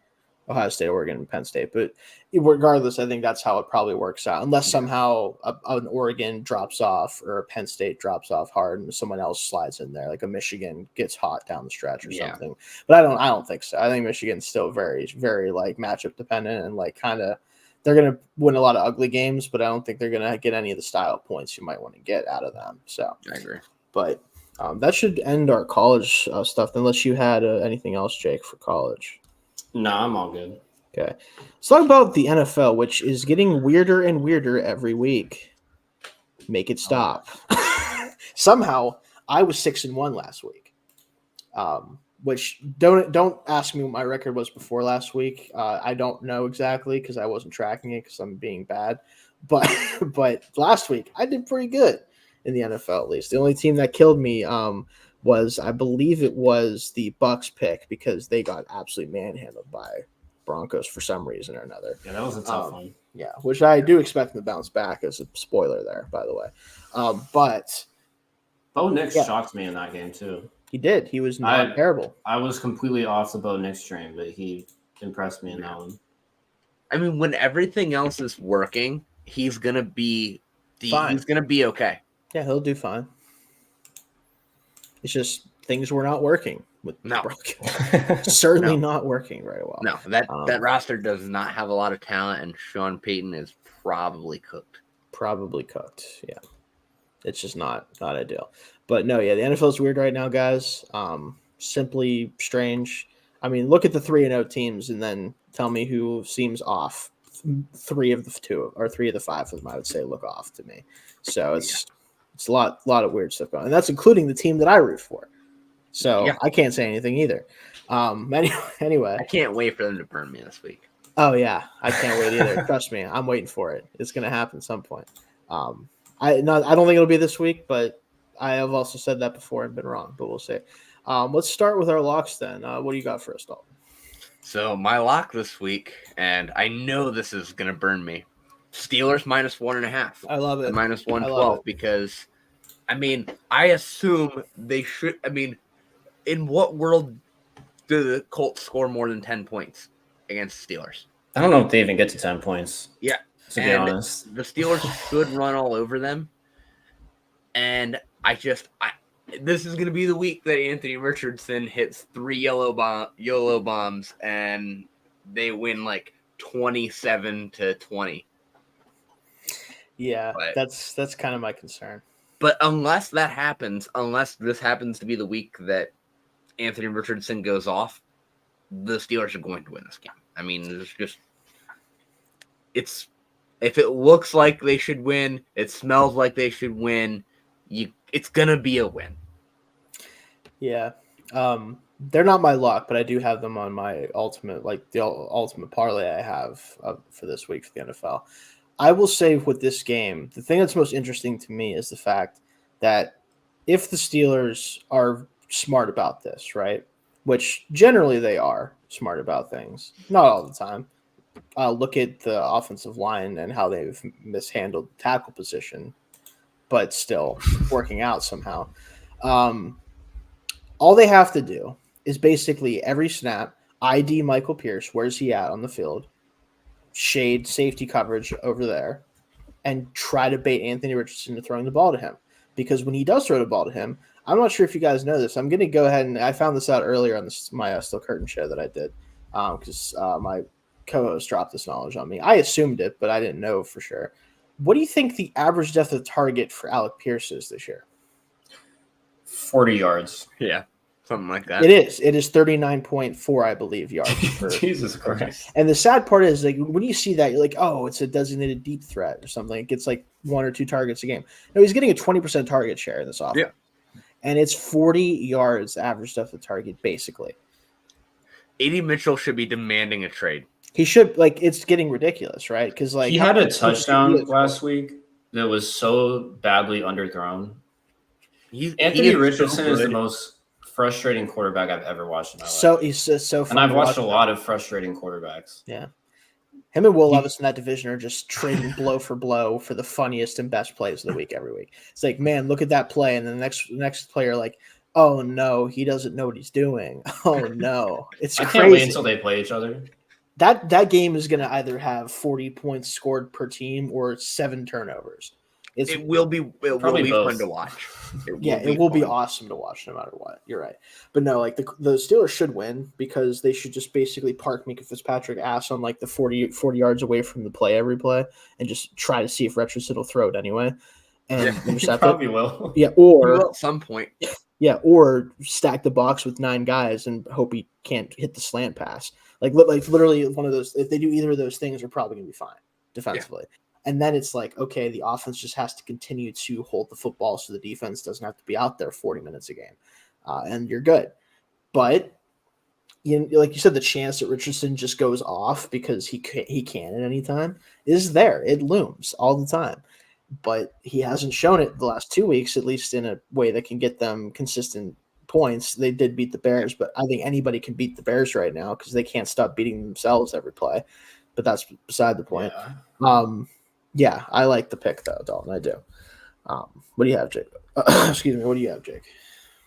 Ohio State, Oregon, and Penn State. But regardless, I think that's how it probably works out. Unless somehow an Oregon drops off or a Penn State drops off hard and someone else slides in there, like a Michigan gets hot down the stretch or something. But I don't think so. I think Michigan's still very, very like matchup dependent and like kind of they're going to win a lot of ugly games, but I don't think they're going to get any of the style points you might want to get out of them. So I agree. But that should end our college stuff, unless you had anything else, Jake, for college. No, I'm all good. Okay. Let's talk about the NFL, which is getting weirder and weirder every week. Make it stop. Somehow, I was 6-1 last week. Which don't ask me what my record was before last week. I don't know exactly because I wasn't tracking it because I'm being bad. But last week I did pretty good in the NFL, at least. The only team that killed me was, I believe it was the Bucs pick, because they got absolutely manhandled by Broncos for some reason or another. Yeah, that was a tough one. Yeah, which I do expect them to bounce back, as a spoiler there, by the way. But Bo Nix shocked me in that game too. He did. He was not terrible. I was completely off the Bo Nix train, but he impressed me in that one. I mean, when everything else is working, he's gonna be fine. He's gonna be okay. Yeah, he'll do fine. It's just things were not working with certainly not working very well. No, that roster does not have a lot of talent, and Sean Payton is probably cooked. Yeah, it's just not ideal. But no, yeah, the NFL is weird right now, guys. Simply strange. I mean, look at the 3-0 teams, and then tell me who seems off. 3 of the 5 of them, I would say, look off to me. So it's a lot of weird stuff going on. And that's including the team that I root for. So I can't say anything either. Anyway. I can't wait for them to burn me this week. Oh, yeah. I can't wait either. Trust me. I'm waiting for it. It's going to happen at some point. I don't think it'll be this week, but I have also said that before and been wrong, but we'll see. Let's start with our locks then. What do you got for us, Dalton? So my lock this week, and I know this is going to burn me, Steelers -1.5. I love it. -112 because, I mean, I assume they should. I mean, in what world do the Colts score more than 10 points against the Steelers? I don't know if they even get to 10 points. Yeah. To be honest. The Steelers should run all over them. And this is going to be the week that Anthony Richardson hits 3 YOLO bombs and they win like 27-20. Yeah, that's kind of my concern. But unless that happens, unless this happens to be the week that Anthony Richardson goes off, the Steelers are going to win this game. I mean, it's if it looks like they should win, it smells like they should win, it's gonna be a win. Yeah. They're not my lock, but I do have them on my ultimate, like the ultimate parlay I have for this week for the NFL. I will say with this game, the thing that's most interesting to me is the fact that if the Steelers are smart about this, right, which generally they are smart about things, not all the time. Look at the offensive line and how they've mishandled tackle position, but still working out somehow. All they have to do is basically every snap, ID Michael Pierce, where's he at on the field, shade safety coverage over there, and try to bait Anthony Richardson to throwing the ball to him. Because when he does throw the ball to him, I'm not sure if you guys know this. I'm going to go ahead and I found this out earlier on my Still Curtain show that I did because my co-host dropped this knowledge on me. I assumed it, but I didn't know for sure. What do you think the average depth of target for Alec Pierce is this year? 40 yards. Yeah. Something like that. It is 39.4, I believe, yards. Jesus Christ. And the sad part is, like, when you see that, you're like, oh, it's a designated deep threat or something. It gets like 1 or 2 targets a game. No, he's getting a 20% target share in this offense. Yeah. And it's 40 yards average depth of target, basically. A.D. Mitchell should be demanding a trade. He should, like, it's getting ridiculous, right? Because, like, he had a touchdown last week that was so badly underthrown. Anthony Richardson is the most frustrating quarterback I've ever watched in my life. He's so fun. And I've watched a lot of frustrating quarterbacks. Yeah. Him and Will Levis in that division are just trading blow for blow for the funniest and best plays of the week every week. It's like, man, look at that play. And then the next player, like, oh, no, he doesn't know what he's doing. Oh, no. It's crazy. I can't wait until they play each other. That game is going to either have 40 points scored per team or 7 turnovers. It will be fun to watch. It will be awesome to watch no matter what. You're right. But no, like the Steelers should win because they should just basically park Minkah Fitzpatrick ass on like the 40 yards away from the play every play and just try to see if Richardson will throw it anyway. And intercept probably will. Yeah, or at some point. Yeah, or stack the box with 9 guys and hope he can't hit the slant pass. Like literally one of those. If they do either of those things, they're probably going to be fine defensively. Yeah. And then it's like, okay, the offense just has to continue to hold the football so the defense doesn't have to be out there 40 minutes a game. And you're good. But, like you said, the chance that Richardson just goes off because he can at any time is there. It looms all the time. But he hasn't shown it the last 2 weeks, at least in a way that can get them consistent points. They did beat the Bears, but I think anybody can beat the Bears right now because they can't stop beating themselves every play. But that's beside the point. Yeah, I like the pick, though, Dalton. I do. What do you have, Jake? Excuse me. What do you have, Jake?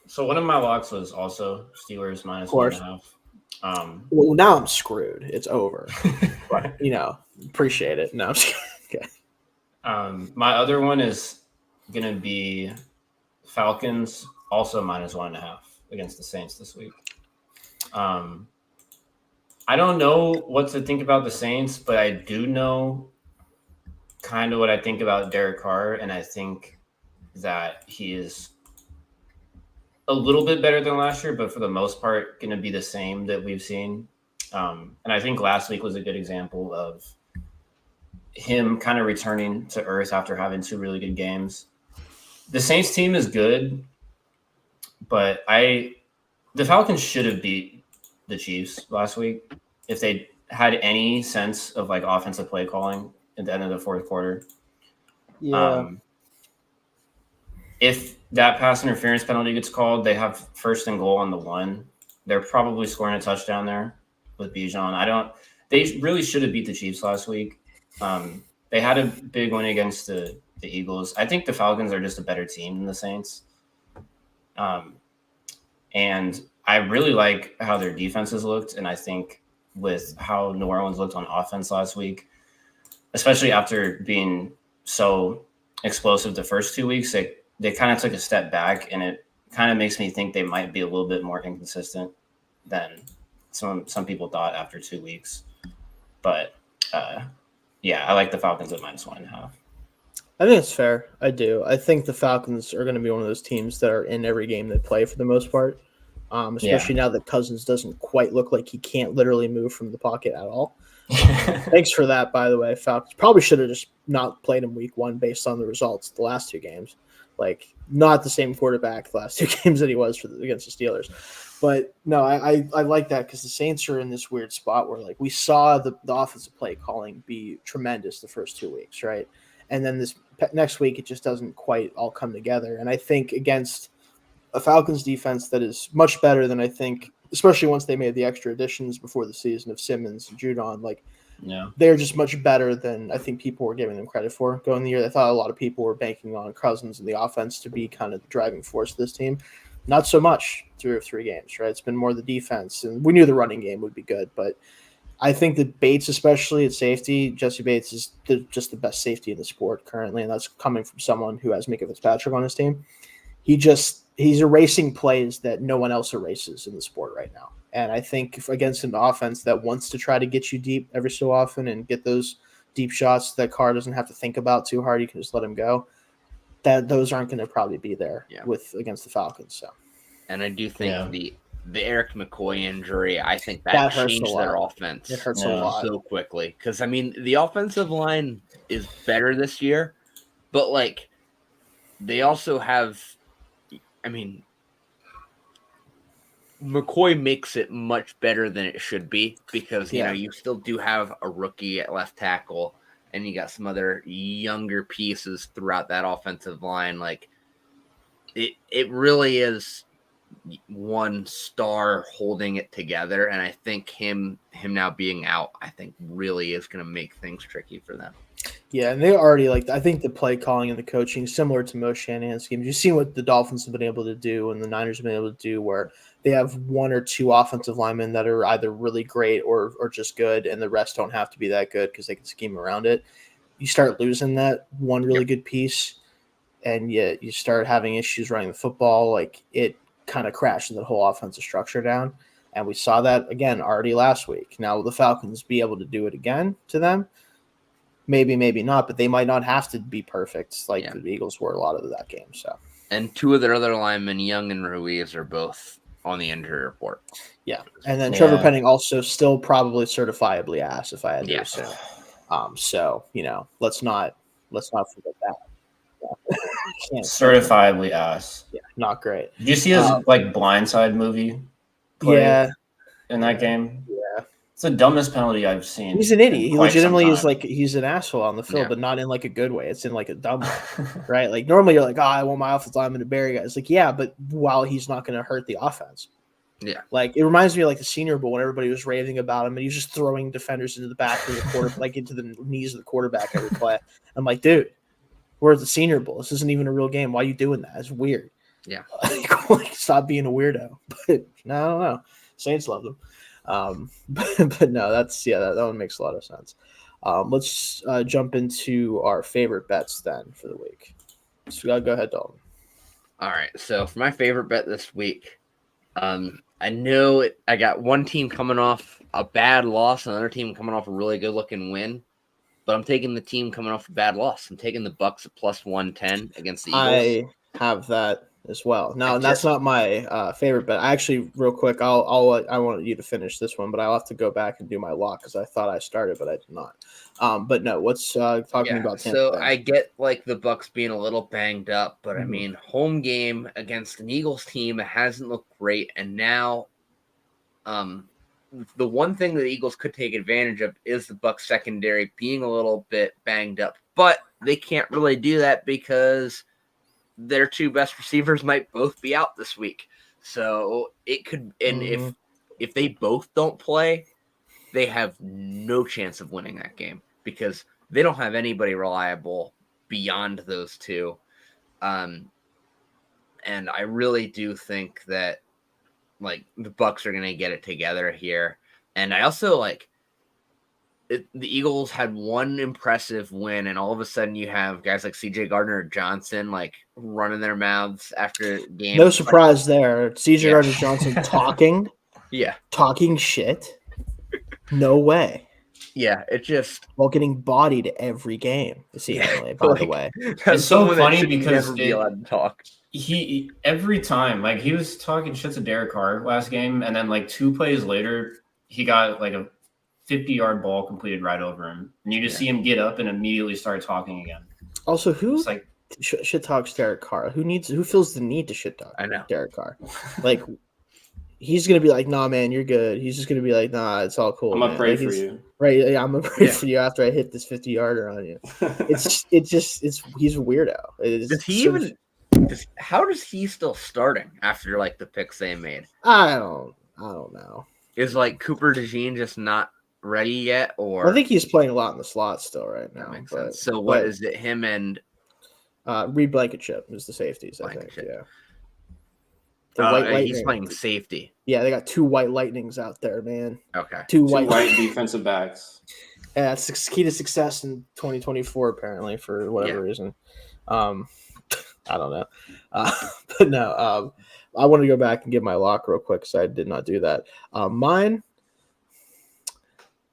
So one of my locks was also Steelers -1.5. Well, now I'm screwed. It's over. But, appreciate it. No, I'm just kidding. Okay. My other one is going to be Falcons, also -1.5 against the Saints this week. I don't know what to think about the Saints, but I do know kind of what I think about Derek Carr, and I think that he is a little bit better than last year, but for the most part, going to be the same that we've seen. And I think last week was a good example of him kind of returning to earth after having 2 really good games. The Saints team is good, but the Falcons should have beat the Chiefs last week if they had any sense of like offensive play calling at the end of the fourth quarter. Yeah. If that pass interference penalty gets called, they have 1st and goal on the 1. They're probably scoring a touchdown there with Bijan. They really should have beat the Chiefs last week. They had a big win against the Eagles. I think the Falcons are just a better team than the Saints. And I really like how their defenses looked. And I think with how New Orleans looked on offense last week, especially after being so explosive the first 2 weeks, they kind of took a step back, and it kind of makes me think they might be a little bit more inconsistent than some people thought after 2 weeks. But yeah, I like the Falcons at -1.5. I think it's fair. I do. I think the Falcons are going to be one of those teams that are in every game they play for the most part, especially now that Cousins doesn't quite look like he can't literally move from the pocket at all. Thanks for that, by the way. Falcons probably should have just not played him week 1 based on the results the last 2 games. Like, not the same quarterback the last 2 games that he was against the Steelers. But no, I like that because the Saints are in this weird spot where like we saw the offensive play calling be tremendous the first 2 weeks, right? And then this next week it just doesn't quite all come together. And I think against a Falcons defense that is much better than I think, especially once they made the extra additions before the season of Simmons and Judon, like they're just much better than I think people were giving them credit for going the year. I thought a lot of people were banking on Cousins and the offense to be kind of the driving force of this team. Not so much through 3 games, right? It's been more the defense, and we knew the running game would be good, but I think that Bates, especially at safety, Jesse Bates is just the best safety in the sport currently, and that's coming from someone who has Minkah Fitzpatrick on his team. He's erasing plays that no one else erases in the sport right now. And I think against an offense that wants to try to get you deep every so often and get those deep shots that Carr doesn't have to think about too hard, you can just let him go. That those aren't going to probably be there against the Falcons. So, and I do think the Eric McCoy injury, I think that changed their offense. It hurts a lot so quickly because I mean the offensive line is better this year, but like they also have. I mean, McCoy makes it much better than it should be because you know you still do have a rookie at left tackle. And you got some other younger pieces throughout that offensive line. Like it really is one star holding it together. And I think him now being out, I think really is going to make things tricky for them. Yeah, and they already I think the play calling and the coaching similar to most Shanahan schemes. You've seen what the Dolphins have been able to do and the Niners have been able to do where they have 1 or 2 offensive linemen that are either really great or just good, and the rest don't have to be that good because they can scheme around it. You start losing that one really good piece, and you start having issues running the football. Like it kind of crashes the whole offensive structure down, and we saw that again already last week. Now will the Falcons be able to do it again to them? Maybe, maybe not, but they might not have to be perfect like the Eagles were a lot of that game. So, and 2 of their other linemen, Young and Ruiz, are both on the injury report. Yeah, and then Trevor Penning also still probably certifiably ass if I had to assume. So let's not forget that. Certifiably ass. Yeah, not great. Did you see his Blindside movie? In that game. Yeah. It's the dumbest penalty I've seen. He's an idiot. He legitimately is he's an asshole on the field, but not in a good way. It's in a dumb way, right? Like normally you're like, I want my offensive lineman to bury guys. Like, yeah, but while he's not going to hurt the offense. Yeah. Like it reminds me of the Senior Bowl when everybody was raving about him and he was just throwing defenders into the back of the quarter, into the knees of the quarterback every play. I'm like, dude, we're at the Senior Bowl. This isn't even a real game. Why are you doing that? It's weird. Yeah. Stop being a weirdo. But no, I don't know. Saints love them. But no, that one makes a lot of sense. Let's jump into our favorite bets then for the week. So go ahead, Dalton. All right. So for my favorite bet this week, I know I got one team coming off a bad loss, another team coming off a really good looking win, but I'm taking the team coming off a bad loss. I'm taking the Bucks at plus 110 against the Eagles. I have that as well. Now, that's not my favorite bet. Actually, real quick, I want you to finish this one, but I'll have to go back and do my lock because I thought I started, but I did not. But no, what's talking about Tampa So Bay? I get the Bucks being a little banged up, but I mean, home game against an Eagles team, it hasn't looked great, and now the one thing that the Eagles could take advantage of is the Bucks secondary being a little bit banged up, but they can't really do that because their 2 best receivers might both be out this week. So it could, and if they both don't play, they have no chance of winning that game because they don't have anybody reliable beyond those 2. And I really do think that the Bucks are going to get it together here. And I also the Eagles had one impressive win, and all of a sudden you have guys like CJ Gardner-Johnson running their mouths after games. No surprise there. CJ Gardner-Johnson talking shit. No way. Yeah, it just while getting bodied every game. Seemingly, by the way, it's so funny because never be allowed to talk. He every time, like, he was talking shit to Derek Carr last game, and then like 2 plays later, he got like a 50-yard ball completed right over him, and you just see him get up and immediately start talking again. Also, who it's like shit talks Derek Carr? Who feels the need to shit talk? I know Derek Carr. Like, he's gonna be like, "Nah, man, you're good." He's just gonna be like, "Nah, it's all cool." I'm gonna pray for you. Right? Yeah, I'm gonna pray for you after I hit this 50-yarder on you. It's he's a weirdo. How does he still starting after like the picks they made? I don't know. Is like Cooper DeJean just not ready yet, or I think he's playing a lot in the slot still right now. That makes sense. So what is it? Him and Reed Blankenship is the safeties. I think. Yeah. He's playing safety. Yeah, they got 2 white lightnings out there, man. Okay. Two white defensive backs. Yeah, it's the key to success in 2024, apparently, for whatever reason. I don't know. But no, I want to go back and give my lock real quick because I did not do that. Mine,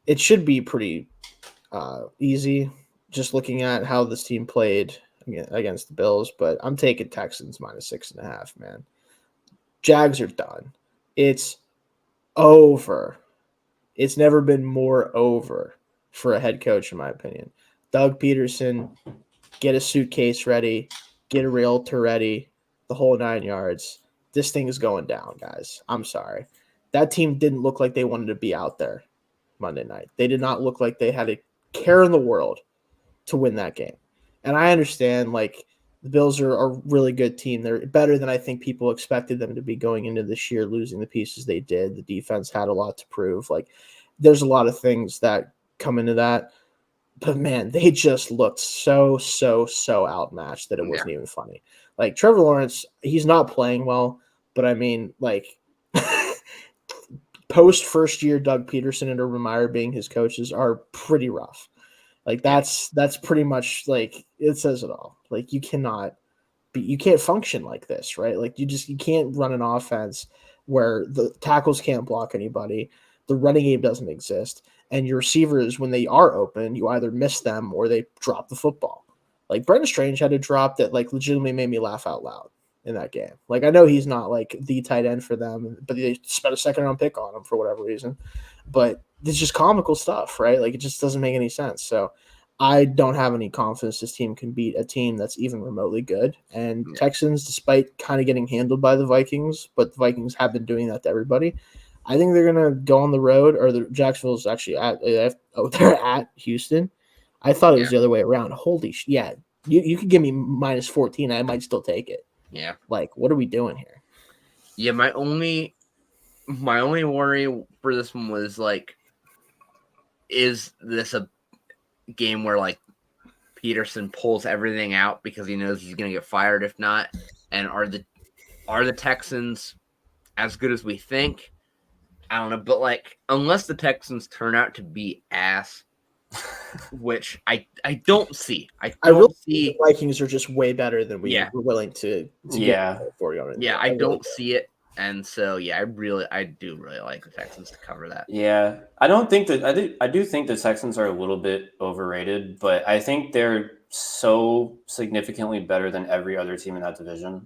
it should be pretty easy just looking at how this team played against the Bills, but I'm taking Texans -6.5, man. Jags are done. It's over. It's never been more over for a head coach, in my opinion. Doug Peterson, get a suitcase ready, get a realtor ready, the whole 9 yards. This thing is going down, guys. I'm sorry. That team didn't look like they wanted to be out there Monday night. They did not look like they had a care in the world to win that game. And I understand, like, the Bills are a really good team. They're better than I think people expected them to be going into this year, losing the pieces they did. The defense had a lot to prove. Like, there's a lot of things that come into that. But, man, they just looked so outmatched that it wasn't even funny. Like, Trevor Lawrence, he's not playing well. But, I mean, like, post-first year Doug Peterson and Urban Meyer being his coaches are pretty rough. Like, that's pretty much, like, it says it all. Like, you can't function like this, right? Like, you can't run an offense where the tackles can't block anybody, the running game doesn't exist, and your receivers, when they are open, you either miss them or they drop the football. Like, Brendan Strange had a drop that, like, legitimately made me laugh out loud in that game. Like, I know he's not, like, the tight end for them, but they spent a second-round pick on him for whatever reason. But it's just comical stuff, right? Like, it just doesn't make any sense. So I don't have any confidence this team can beat a team that's even remotely good. And Texans, despite kind of getting handled by the Vikings, but the Vikings have been doing that to everybody, I think they're going to go on the road, or the Jacksonville's actually they're at Houston. I thought it was the other way around. Holy shit. Yeah, you could give me -14. I might still take it. Yeah. Like, what are we doing here? Yeah, my only worry for this one was, like, is this a game where, like, Peterson pulls everything out because he knows he's going to get fired if not? And are the Texans as good as we think? I don't know, but, like, unless the Texans turn out to be ass, which I don't see. I don't see. The Vikings are just way better than we were willing to get for you. Yeah, I don't see it. And so, I do really like the Texans to cover that. Yeah, I don't think that I do think the Texans are a little bit overrated, but I think they're so significantly better than every other team in that division.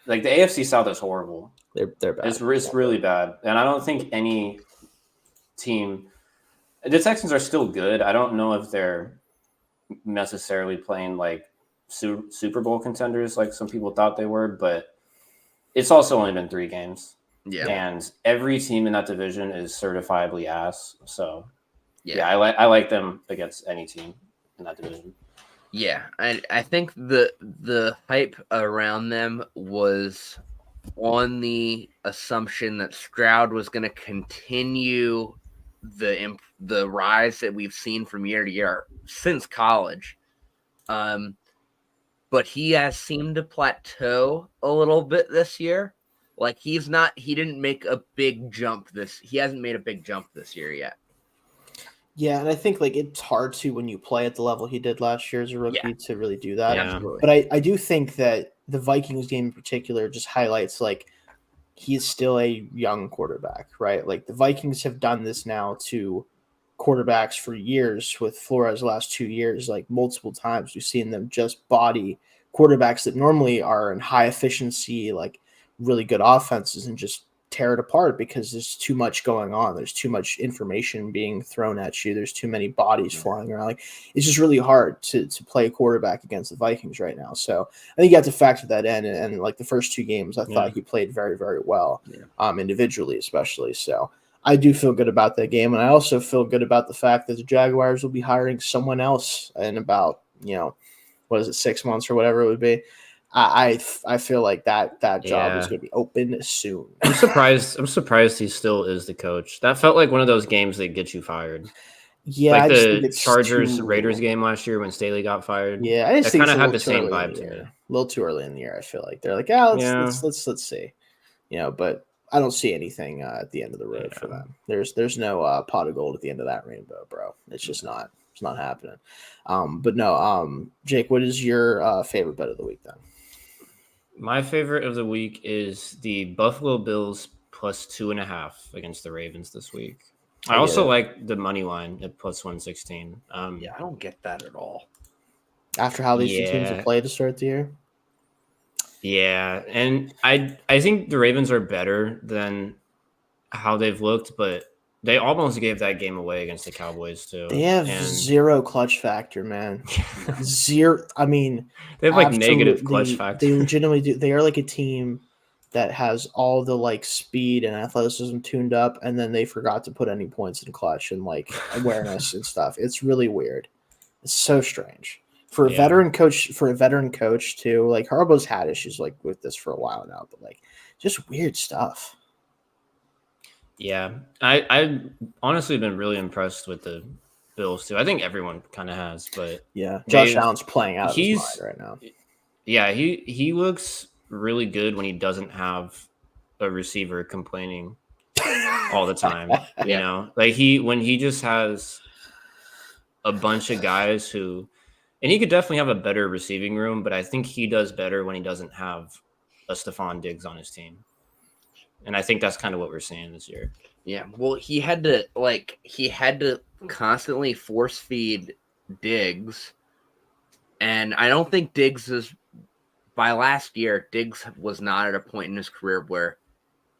Like, the AFC South is horrible. They're bad. It's really bad, and I don't think any team. The Texans are still good. I don't know if they're necessarily playing like Super Bowl contenders like some people thought they were, but it's also only been 3 games. Yeah. And every team in that division is certifiably ass. So, I like them against any team in that division. Yeah, I think the hype around them was on the assumption that Stroud was going to continue the rise that we've seen from year to year since college. But he has seemed to plateau a little bit this year. Like, he didn't make a big jump he hasn't made a big jump this year yet. Yeah, and I think, like, it's hard to, when you play at the level he did last year as a rookie, to really do that. Yeah. But I do think that the Vikings game in particular just highlights, like, he is still a young quarterback, right? Like, the Vikings have done this now to quarterbacks for years with Flores the last 2 years, like multiple times. We've seen them just body quarterbacks that normally are in high efficiency, like really good offenses, and just tear it apart because there's too much going on. There's too much information being thrown at you. There's too many bodies flying around. Like it's just really hard to play quarterback against the Vikings right now. So I think you have to factor that in. And like the first 2 games, I thought he played very, very well, individually, especially. So I do feel good about that game. And I also feel good about the fact that the Jaguars will be hiring someone else in about, 6 months or whatever it would be. I feel like that job is going to be open soon. I'm surprised he still is the coach. That felt like one of those games that get you fired. Yeah, like the Chargers Raiders game last year when Staley got fired. Yeah, I just think kind of had the same vibe to me. A little too early in the year. I feel like they're like, let's see, but I don't see anything at the end of the road for them. There's no pot of gold at the end of that rainbow, bro. It's just not. It's not happening. But no, Jake, what is your favorite bet of the week then? My favorite of the week is the Buffalo Bills plus 2.5 against the Ravens this week. I also like the money line at plus 116. I don't get that at all. After how these two teams have played to start the year? Yeah, and I think the Ravens are better than how they've looked, but they almost gave that game away against the Cowboys too. They have zero clutch factor, man. Zero. I mean, they have like negative clutch factor. They legitimately do. They are like a team that has all the like speed and athleticism tuned up, and then they forgot to put any points in clutch and like awareness and stuff. It's really weird. It's so strange for a veteran coach. For a veteran coach too, like Harbaugh's had issues like with this for a while now, but like just weird stuff. Yeah, I've honestly been really impressed with the Bills too. I think everyone kind of has, but Josh Allen's playing out of his mind right now. Yeah, he looks really good when he doesn't have a receiver complaining all the time. Like when he just has a bunch of guys who, and he could definitely have a better receiving room, but I think he does better when he doesn't have a Stephon Diggs on his team. And I think that's kind of what we're seeing this year. Yeah. Well, he had to constantly force feed Diggs. And I don't think by last year, Diggs was not at a point in his career where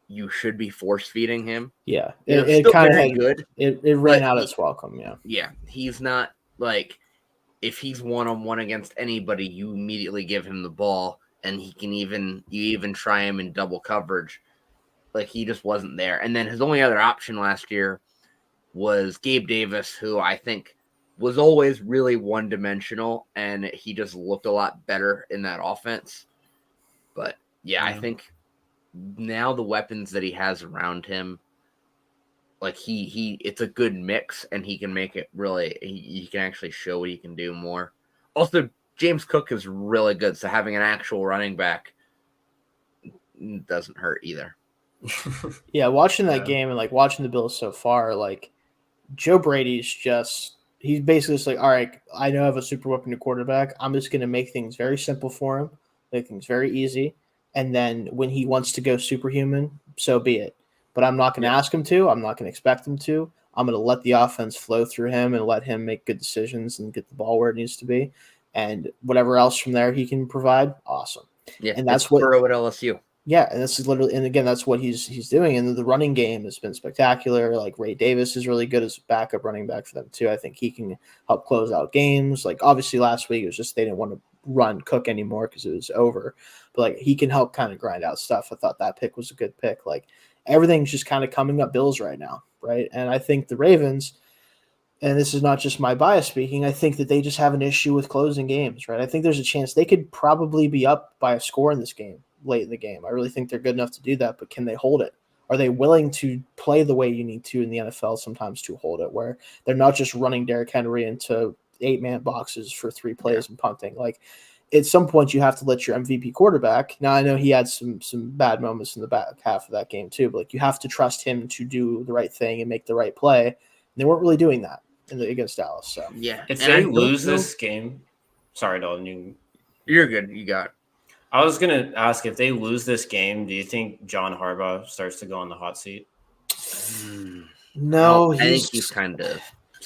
you should be force feeding him. Yeah. It kind of good. It ran out its welcome. Yeah. Yeah. He's not like, if he's one-on-one against anybody, you immediately give him the ball, and you even try him in double coverage. Like, he just wasn't there. And then his only other option last year was Gabe Davis, who I think was always really one-dimensional, and he just looked a lot better in that offense. But, I think now the weapons that he has around him, like, it's a good mix, and he can make it really – he can actually show what he can do more. Also, James Cook is really good, so having an actual running back doesn't hurt either. Yeah, watching that game and like watching the Bills so far, like Joe Brady's he's basically just like, all right, I know I have a super weapon to quarterback. I'm just going to make things very simple for him, make things very easy. And then when he wants to go superhuman, so be it. But I'm not going to ask him to. I'm not going to expect him to. I'm going to let the offense flow through him and let him make good decisions and get the ball where it needs to be. And whatever else from there he can provide, awesome. Yeah, and that's what Burrow at LSU. Yeah, and this is literally, and again, that's what he's doing. And the running game has been spectacular. Like Ray Davis is really good as a backup running back for them too. I think he can help close out games. Like obviously last week it was just they didn't want to run Cook anymore because it was over. But like he can help kind of grind out stuff. I thought that pick was a good pick. Like everything's just kind of coming up Bills right now, right? And I think the Ravens, and this is not just my bias speaking, I think that they just have an issue with closing games, right? I think there's a chance they could probably be up by a score in this game. Late in the game. I really think they're good enough to do that, but can they hold it? Are they willing to play the way you need to in the NFL sometimes to hold it, where they're not just running Derrick Henry into 8-man boxes for 3 plays and punting? Like at some point you have to let your MVP quarterback. Now I know he had some bad moments in the back half of that game too, but like you have to trust him to do the right thing and make the right play. And they weren't really doing that against Dallas. So if they lose this game, sorry, Dalton, you're good. You got it. I was going to ask, if they lose this game, do you think John Harbaugh starts to go on the hot seat? No, I think he's kind of.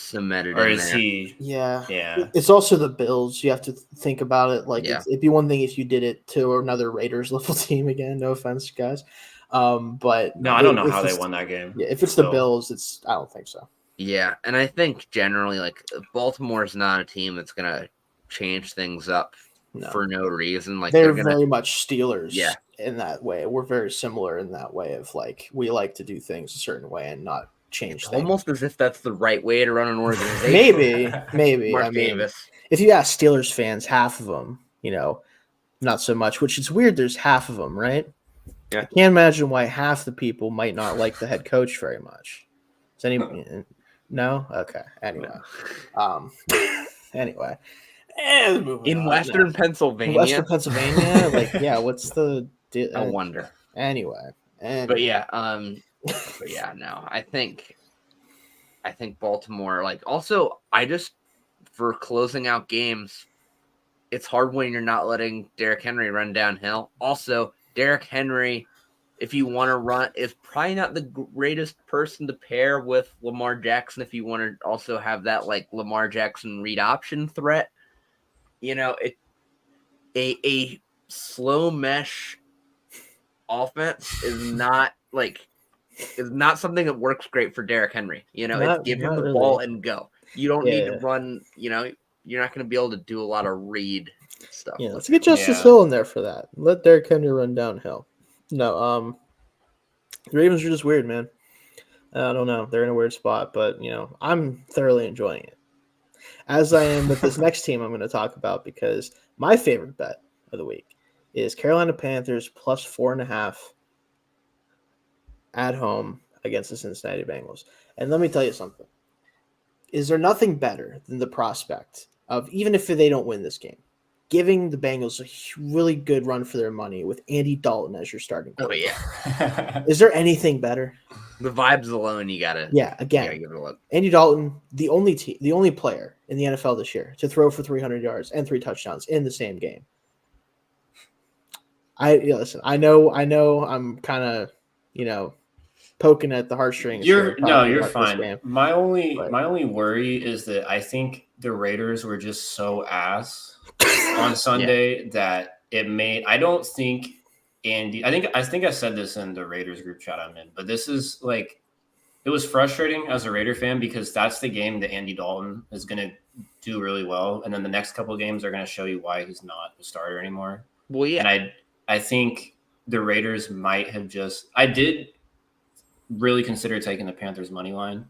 cemented or in is there. he? Yeah. Yeah. It's also the Bills. You have to think about it. Like, Yeah. it'd be one thing if you did it to another Raiders level team again. No offense, guys. But No, I don't know if how they it's- won that game. Yeah, if it's the Bills, I don't think so. Yeah, and I think generally, like, Baltimore is not a team that's gonna change things up for no reason. Like, they're gonna very much Steelers. Yeah. In that way, we're very similar in that way of like we like to do things a certain way and not change it's things. almost as if that's the right way to run an organization. maybe. Mark I mean, Davis. if you ask Steelers fans, half of them, not so much. Which is weird. There's half of them, right? Yeah. I can't imagine why half the people might not like the head coach very much. Is any? No. Okay. Anyway. Anyway. In Western Pennsylvania. Western Pennsylvania, like, yeah. What's the? I wonder. Anyway. But yeah, no. I think Baltimore, like, also for closing out games, it's hard when you're not letting Derrick Henry run downhill. Also, Derrick Henry, if you want to run, is probably not the greatest person to pair with Lamar Jackson if you want to also have that, like, Lamar Jackson read option threat. A slow mesh offense is not something that works great for Derrick Henry. It's give him the ball and go. You don't need to run, you're not going to be able to do a lot of read stuff. Yeah, let's get Justice Hill in there for that. Let Derrick Henry run downhill. No, the Ravens are just weird, man. I don't know. They're in a weird spot, but, I'm thoroughly enjoying it. As I am with this next team I'm going to talk about, because my favorite bet of the week is Carolina Panthers plus 4.5 at home against the Cincinnati Bengals. And let me tell you something. Is there nothing better than the prospect of, even if they don't win this game, giving the Bengals a really good run for their money with Andy Dalton as your starting quarterback? Oh, yeah. Is there anything better? The vibes alone, you gotta give it a look. Andy Dalton, the only player in the NFL this year to throw for 300 yards and 3 touchdowns in the same game. Listen, I know I'm kind of, poking at the heartstrings. You're fine. My only worry is that I think the Raiders were just so ass on Sunday that it made. I don't think Andy. I think I said this in the Raiders group chat I'm in, but this is like, it was frustrating as a Raider fan because that's the game that Andy Dalton is going to do really well, and then the next couple of games are going to show you why he's not the starter anymore. Well, yeah, and I think the Raiders might have just. I did really consider taking the Panthers money line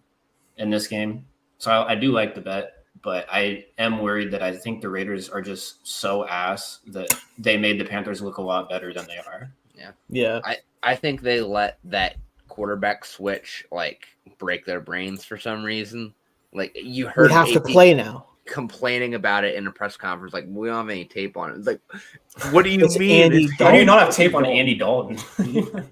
in this game. So I do like the bet, but I am worried that I think the Raiders are just so ass that they made the Panthers look a lot better than they are. Yeah. Yeah. I think they let that quarterback switch, like, break their brains for some reason. Like, you heard we have to play now. Complaining about it in a press conference, like, we don't have any tape on it. It's like, what do you mean? How do you not have tape on Andy Dalton?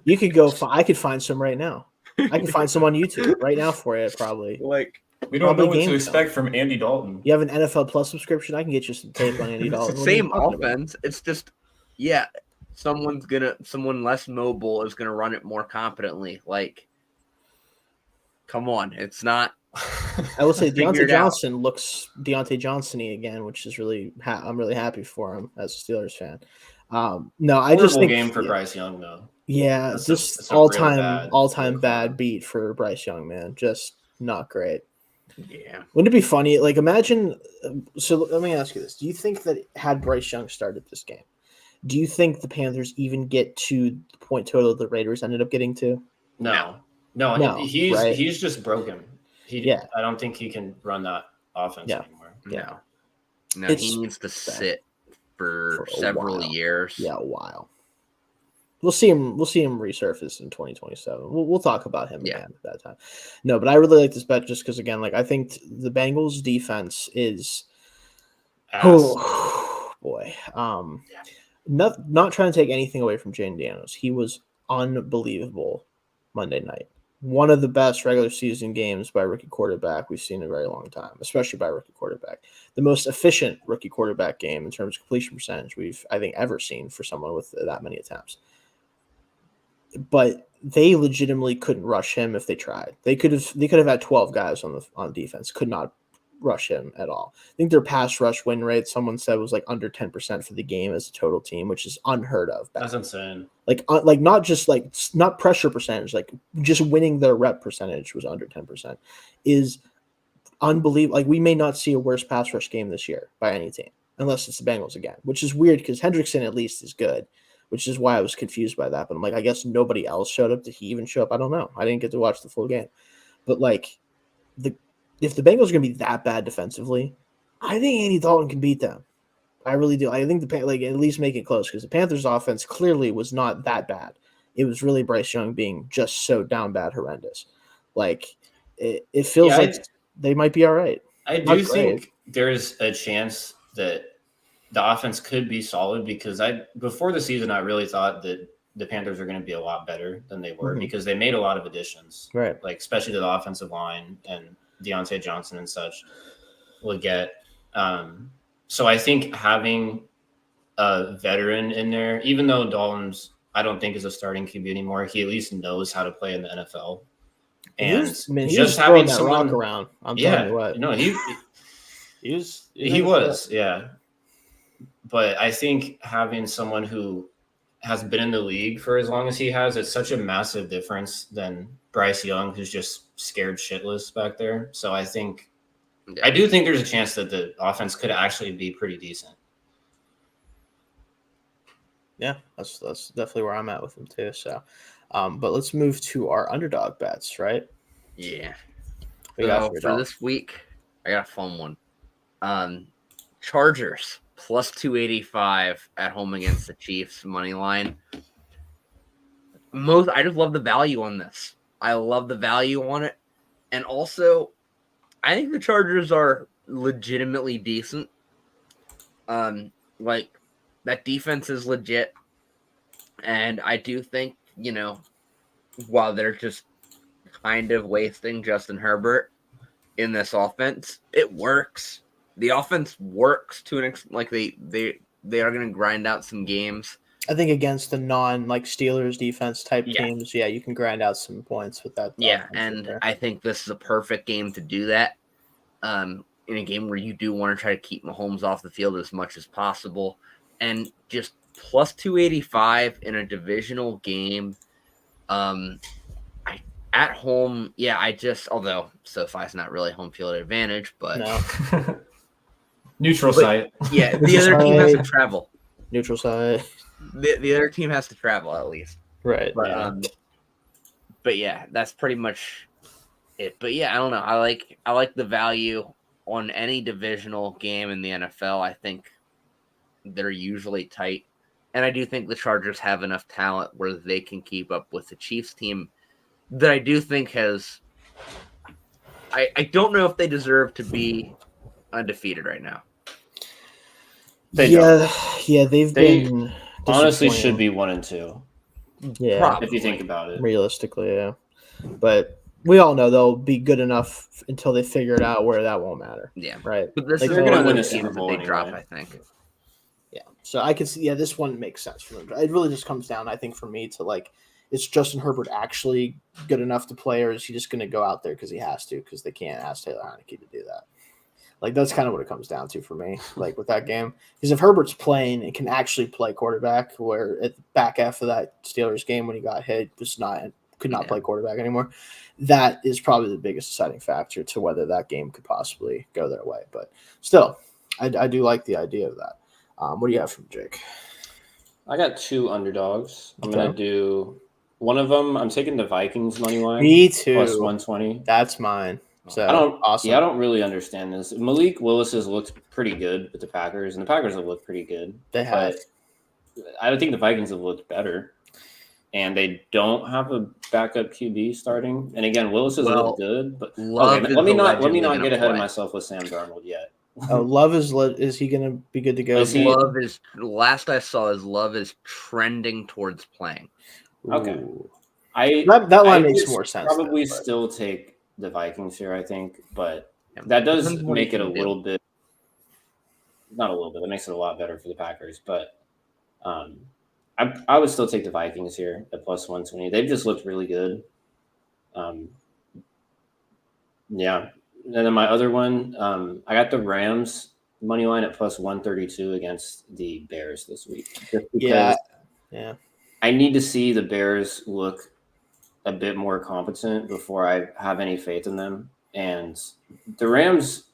You could go. I could find some right now. I can find some on YouTube right now for you, probably. Like, we don't know what to expect from Andy Dalton. You have an NFL Plus subscription? I can get you some tape on Andy Dalton. It's the same offense. It's just, someone less mobile is gonna run it more competently. Like, come on, it's not. I will say Deontay Johnson looks Deontay Johnson-y again, which is really I'm really happy for him as a Steelers fan. No, I just think game for Bryce Young though. Yeah, that's just all-time bad beat for Bryce Young, man. Just not great. Yeah. Wouldn't it be funny? Like, imagine. So let me ask you this: do you think that had Bryce Young started this game, do you think the Panthers even get to the point total the Raiders ended up getting to? No. He's just broken. I don't think he can run that offense anymore. No, he needs to sit for several years. Yeah, a while. We'll see him resurface in 2027. We'll talk about him again at that time. No, but I really like this bet just because, again, like, I think the Bengals defense is boy. Not trying to take anything away from Jane Daniels. He was unbelievable Monday night. One of the best regular season games by a rookie quarterback we've seen in a very long time, especially by a rookie quarterback. The most efficient rookie quarterback game in terms of completion percentage we've, I think, ever seen for someone with that many attempts. But they legitimately couldn't rush him if they tried. They could have had 12 guys on defense, could not rush him at all. I think their pass rush win rate, someone said, was like under 10% for the game as a total team, which is unheard of. That's insane. Like not just like not pressure percentage, like just winning their rep percentage was under 10%. Is unbelievable. Like we may not see a worse pass rush game this year by any team, unless it's the Bengals again, which is weird because Hendrickson at least is good, which is why I was confused by that. But I'm like, I guess nobody else showed up. Did he even show up? I don't know. I didn't get to watch the full game. But like if the Bengals are going to be that bad defensively, I think Andy Dalton can beat them. I really do. I think at least make it close because the Panthers' offense clearly was not that bad. It was really Bryce Young being just so down bad, horrendous. Like it feels like they might be all right. I do think there's a chance that the offense could be solid because before the season I really thought that the Panthers are going to be a lot better than they were because they made a lot of additions, right? Like especially to the offensive line and Deontay Johnson and such will get. So I think having a veteran in there, even though Dalton's I don't think is a starting QB anymore, he at least knows how to play in the NFL. And he just having that rock around. I'm telling you what. No, he was. But I think having someone who has been in the league for as long as he has, it's such a massive difference than Bryce Young, who's just scared shitless back there. So I think I do think there's a chance that the offense could actually be pretty decent. Yeah, that's definitely where I'm at with them too. So, but let's move to our underdog bets, right? Yeah. For this week, I got a fun one. Chargers plus 285 at home against the Chiefs money line. I just love the value on this. I love the value on it, and also, I think the Chargers are legitimately decent. Like that defense is legit, and I do think while they're just kind of wasting Justin Herbert in this offense, it works. The offense works to an extent. Like they are going to grind out some games. I think against the Steelers defense type teams, you can grind out some points with that. Yeah, and I think this is a perfect game to do that. In a game where you do want to try to keep Mahomes off the field as much as possible, and just plus 285 in a divisional game. At home, although SoFi's not really home field advantage, but no. Neutral site. Yeah, the other team has to travel. Neutral site. The other team has to travel at least. Right. But yeah, that's pretty much it. But yeah, I don't know. I like the value on any divisional game in the NFL. I think they're usually tight. And I do think the Chargers have enough talent where they can keep up with the Chiefs team that I do think has I don't know if they deserve to be undefeated right now. They been honestly should be 1-2. Yeah, probably. If you think about it, realistically, yeah. But we all know they'll be good enough until they figure it out where that won't matter. Yeah, right. But they're going to win a Super Bowl. They drop, I think. Yeah, so I can see. Yeah, this one makes sense for them. It really just comes down, I think, for me to is Justin Herbert actually good enough to play, or is he just going to go out there because he has to? Because they can't ask Taylor Heinicke to do that. That's kind of what it comes down to for me, with that game. Because if Herbert's playing and can actually play quarterback, where at the back half of that Steelers game when he got hit could not play quarterback anymore, that is probably the biggest deciding factor to whether that game could possibly go their way. But still, I do like the idea of that. What do you have from Jake? I got two underdogs. I'm going to do one of them. I'm taking the Vikings money line. Me too. Plus 120. That's mine. So awesome. Yeah, I don't really understand this. Malik Willis has looked pretty good with the Packers, and the Packers have looked pretty good. They have. But I think the Vikings have looked better, and they don't have a backup QB starting. And again, Willis has looked good, but let me not get ahead of myself with Sam Darnold yet. Love is he going to be good to go? Love is last I saw Love is trending towards playing. Okay, that line makes more sense. Probably still take the Vikings here, I think, but that does make it a little bit, not a little bit. It makes it a lot better for the Packers, but I would still take the Vikings here at plus 120. They've just looked really good. Yeah. And then my other one, I got the Rams money line at plus 132 against the Bears this week. Just because yeah. I need to see the Bears look a bit more competent before I have any faith in them. And the Rams,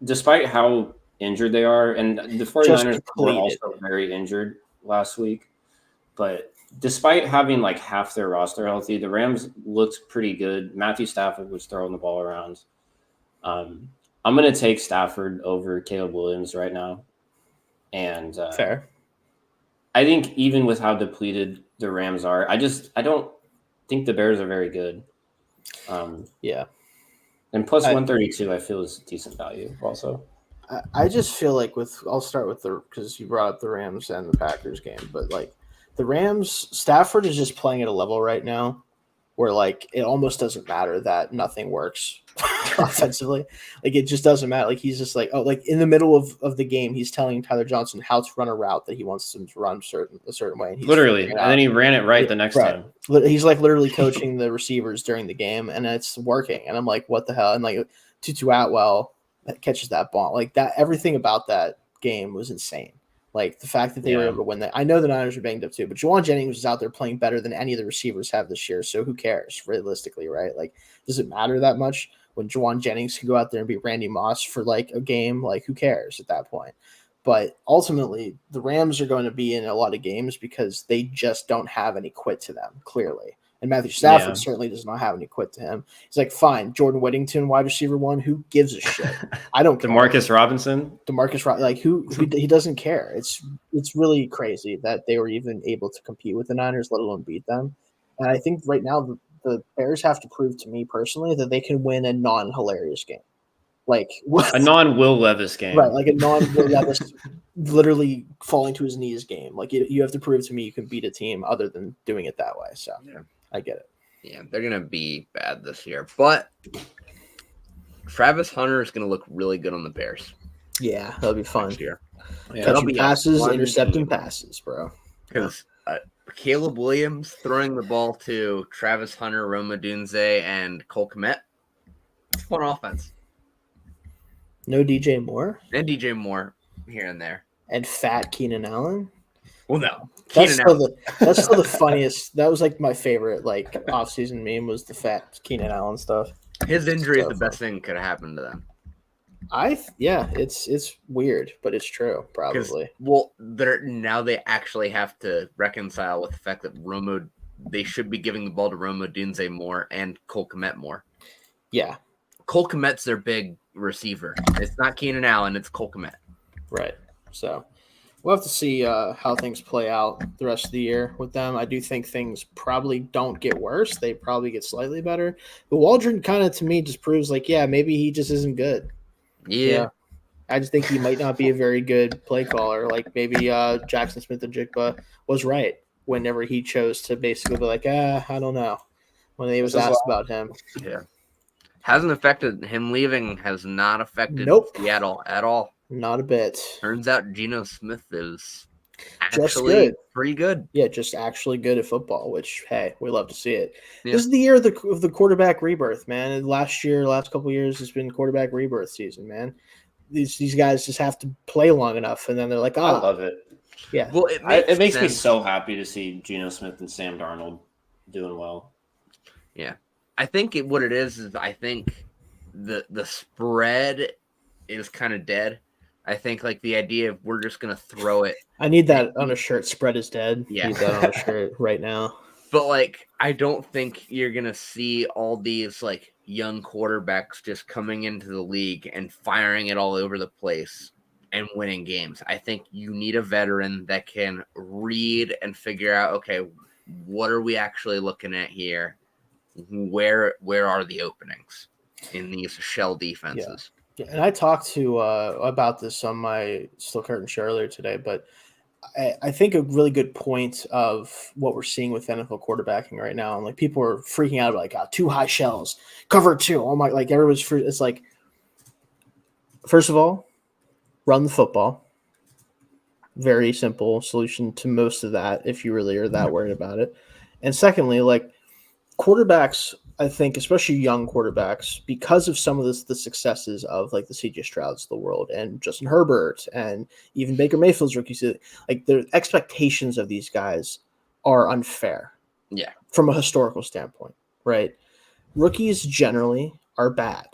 despite how injured they are, and the 49ers were also very injured last week, but despite having like half their roster healthy, the Rams looked pretty good. Matthew Stafford was throwing the ball around. I'm going to take Stafford over Caleb Williams right now. And fair. I think even with how depleted the Rams are, I don't think the Bears are very good. Yeah. And plus 132, I feel is decent value also. I just feel like I'll start with because you brought up the Rams and the Packers game, but like the Rams, Stafford is just playing at a level right now where like it almost doesn't matter that nothing works offensively. Like it just doesn't matter. Like he's just like, oh, like in the middle of the game, he's telling Tyler Johnson how to run a route that he wants him to run a certain way. And literally, and then he ran it right the next time. He's like literally coaching the receivers during the game, and it's working. And I'm like, what the hell? And like Tutu Atwell catches that ball. Like that, everything about that game was insane. Like the fact that they were able to win that. I know the Niners are banged up too, but Juwan Jennings was out there playing better than any of the receivers have this year. So who cares realistically, right? Like, does it matter that much when Juwan Jennings can go out there and beat Randy Moss for like a game? Like, who cares at that point? But ultimately, the Rams are going to be in a lot of games because they just don't have any quit to them, clearly. And Matthew Stafford certainly does not have any quit to him. He's like, fine, Jordan Whittington, wide receiver 1, who gives a shit? I don't care. DeMarcus Robinson, like who he doesn't care. It's really crazy that they were even able to compete with the Niners, let alone beat them. And I think right now the Bears have to prove to me personally that they can win a non-hilarious game. Like a non-Will Levis game. Right, like a non-Will Levis literally falling to his knees game. Like you have to prove to me you can beat a team other than doing it that way. So I get it. Yeah, they're going to be bad this year. But Travis Hunter is going to look really good on the Bears. Yeah, that'll be fun. Year. Yeah, catching passes, intercepting passes, bro. Because Caleb Williams throwing the ball to Travis Hunter, Rome Odunze, and Cole Kmet. It's fun offense. No DJ Moore? And DJ Moore here and there. And fat Keenan Allen? Well, no. That's still the funniest. That was like my favorite like offseason meme was the fat Keenan Allen stuff. His injury is the best thing that could have happened to them. It's weird, but it's true, probably. Well, now they actually have to reconcile with the fact that they should be giving the ball to Rome Odunze more and Cole Kmet more. Yeah. Cole Kmet's their big receiver. It's not Keenan Allen, it's Cole Kmet. Right. So we'll have to see how things play out the rest of the year with them. I do think things probably don't get worse. They probably get slightly better. But Waldron kind of, to me, just proves like, maybe he just isn't good. Yeah. I just think he might not be a very good play caller. Like maybe Jackson Smith-Njigba was right whenever he chose to basically be like, I don't know, when he was asked about him. Yeah. Hasn't affected him leaving, has not affected Seattle at all. Not a bit. Turns out Geno Smith is actually pretty good. Yeah, just actually good at football, which, hey, we love to see it. Yeah. This is the year of the quarterback rebirth, man. And last couple of years, has been quarterback rebirth season, man. These guys just have to play long enough, and then they're like, I love it. Yeah. Well, it makes me so happy to see Geno Smith and Sam Darnold doing well. Yeah. I think what it is I think the spread is kind of dead. I think like the idea of we're just going to throw it. I need that on a shirt. Spread is dead. Yeah. I need that on a shirt right now. But like, I don't think you're going to see all these like young quarterbacks just coming into the league and firing it all over the place and winning games. I think you need a veteran that can read and figure out, okay, what are we actually looking at here? Where are the openings in these shell defenses? Yeah, and I talked to about this on my Still Curtain show earlier today, but I think a really good point of what we're seeing with NFL quarterbacking right now, and like people are freaking out about like too high shells, cover 2. Oh my! Like everyone's free. It's like, first of all, run the football. Very simple solution to most of that if you really are that worried about it. And secondly, like quarterbacks, I think, especially young quarterbacks, because of some of the successes of like the CJ Strouds of the world and Justin Herbert and even Baker Mayfield's rookie season, like the expectations of these guys are unfair. Yeah. From a historical standpoint, right? Rookies generally are bad.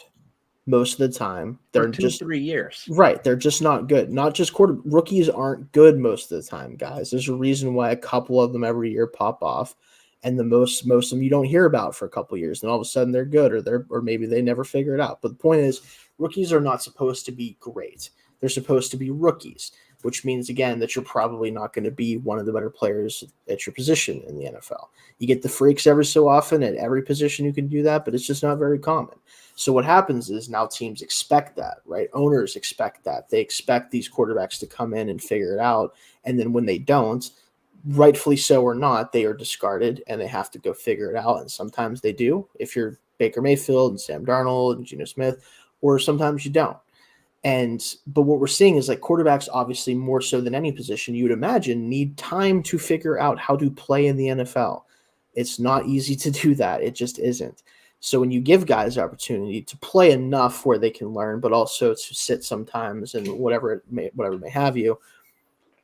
Most of the time, they're for 2-3 years. Right. They're just not good. Not just rookies aren't good most of the time, guys. There's a reason why a couple of them every year pop off, and the most of them you don't hear about for a couple of years. And all of a sudden they're good, or maybe they never figure it out. But the point is, rookies are not supposed to be great. They're supposed to be rookies, which means again that you're probably not going to be one of the better players at your position in the NFL. You get the freaks every so often at every position you can do that, but it's just not very common. So what happens is now teams expect that, right? Owners expect that. They expect these quarterbacks to come in and figure it out. And then when they don't, rightfully so or not, they are discarded and they have to go figure it out. And sometimes they do, if you're Baker Mayfield and Sam Darnold and Geno Smith, or sometimes you don't. But what we're seeing is like quarterbacks, obviously more so than any position you would imagine, need time to figure out how to play in the NFL. It's not easy to do that. It just isn't. So when you give guys opportunity to play enough where they can learn, but also to sit sometimes and whatever may have you,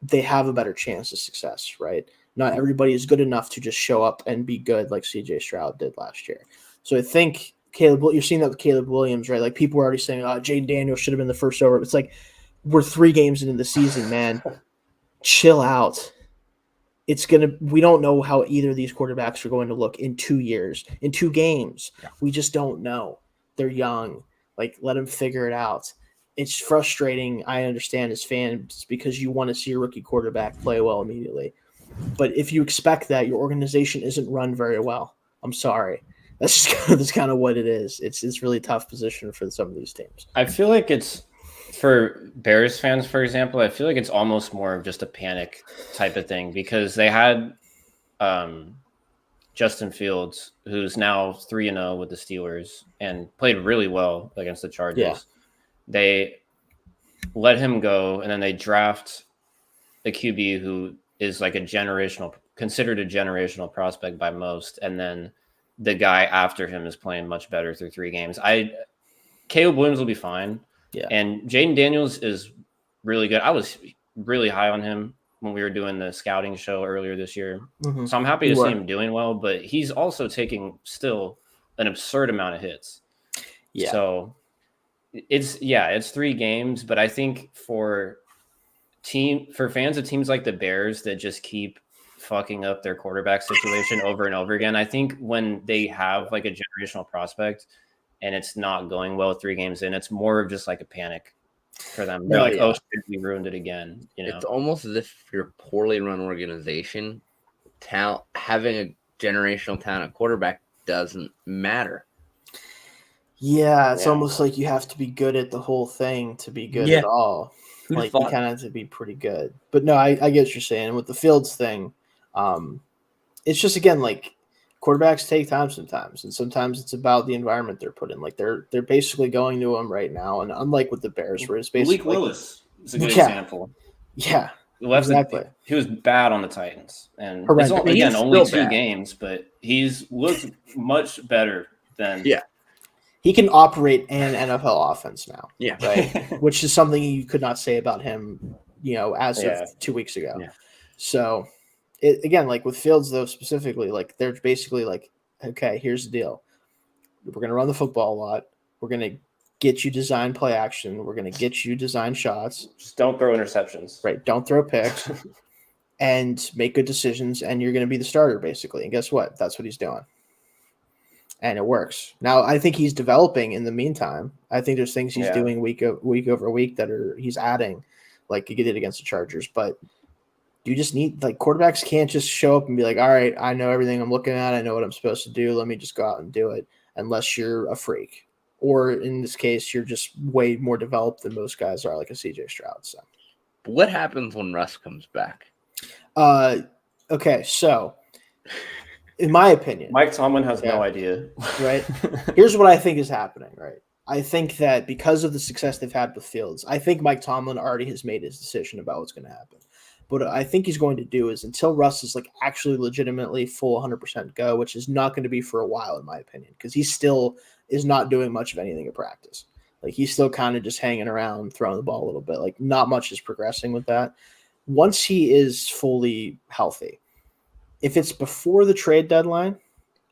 they have a better chance of success, right? Not everybody is good enough to just show up and be good like CJ Stroud did last year. So I think you're seeing that with Caleb Williams, right? Like people were already saying, Jaden Daniels should have been the first over. It's like we're 3 games into the season, man. Chill out. We don't know how either of these quarterbacks are going to look in 2 years, in 2 games. Yeah. We just don't know. They're young. Like, let them figure it out. It's frustrating, I understand, as fans, because you want to see a rookie quarterback play well immediately. But if you expect that, your organization isn't run very well. I'm sorry. That's kind of what it is. It's really tough position for some of these teams. I feel like it's, for Bears fans, for example, I feel like it's almost more of just a panic type of thing because they had Justin Fields, who's now 3-0 with the Steelers and played really well against the Chargers. Yeah. They let him go, and then they draft a QB who is like considered a generational prospect by most, and then the guy after him is playing much better through 3 games. Caleb Williams will be fine. Yeah. And Jaden Daniels is really good. I was really high on him when we were doing the scouting show earlier this year. Mm-hmm. So I'm happy to see him doing well, but he's also taking still an absurd amount of hits. Yeah. So it's 3 games, but I think for fans of teams like the Bears that just keep fucking up their quarterback situation over and over again, I think when they have like a generational prospect and it's not going well 3 games in, it's more of just like a panic for them. They're oh, shit, we ruined it again. It's almost as if you're a poorly run organization, having a generational talent quarterback doesn't matter. Yeah, it's almost like you have to be good at the whole thing to be good at all. Like you kind of have to be pretty good. But no, I get what you're saying. With the Fields thing, it's just, again, like quarterbacks take time sometimes, and sometimes it's about the environment they're put in. Like they're basically going to them right now, and unlike with the Bears, where it's basically Malik Willis is a good example. Yeah, exactly. He was bad on the Titans, and it's only 2 games, but he's looked much better than He can operate an NFL offense now. Yeah, right. Which is something you could not say about him, as of 2 weeks ago. Yeah. So. Again, like with Fields, though, specifically, like they're basically like, okay, here's the deal. We're going to run the football a lot. We're going to get you design play action. We're going to get you design shots. Just don't throw interceptions. Right. Don't throw picks and make good decisions. And you're going to be the starter, basically. And guess what? That's what he's doing. And it works. Now, I think he's developing in the meantime. I think there's things he's doing week over week that he's adding, like he did against the Chargers. But you just need, like, quarterbacks can't just show up and be like, all right, I know everything I'm looking at. I know what I'm supposed to do. Let me just go out and do it, unless you're a freak. Or in this case, you're just way more developed than most guys are, like a CJ Stroud. So, but what happens when Russ comes back? Okay, so in my opinion, Mike Tomlin has no idea. Right? Here's what I think is happening, right? I think that because of the success they've had with Fields, I think Mike Tomlin already has made his decision about what's going to happen. But I think he's going to do is until Russ is like actually legitimately full 100% go, which is not going to be for a while, in my opinion, because he still is not doing much of anything at practice. Like he's still kind of just hanging around, throwing the ball a little bit. Like not much is progressing with that. Once he is fully healthy, if it's before the trade deadline,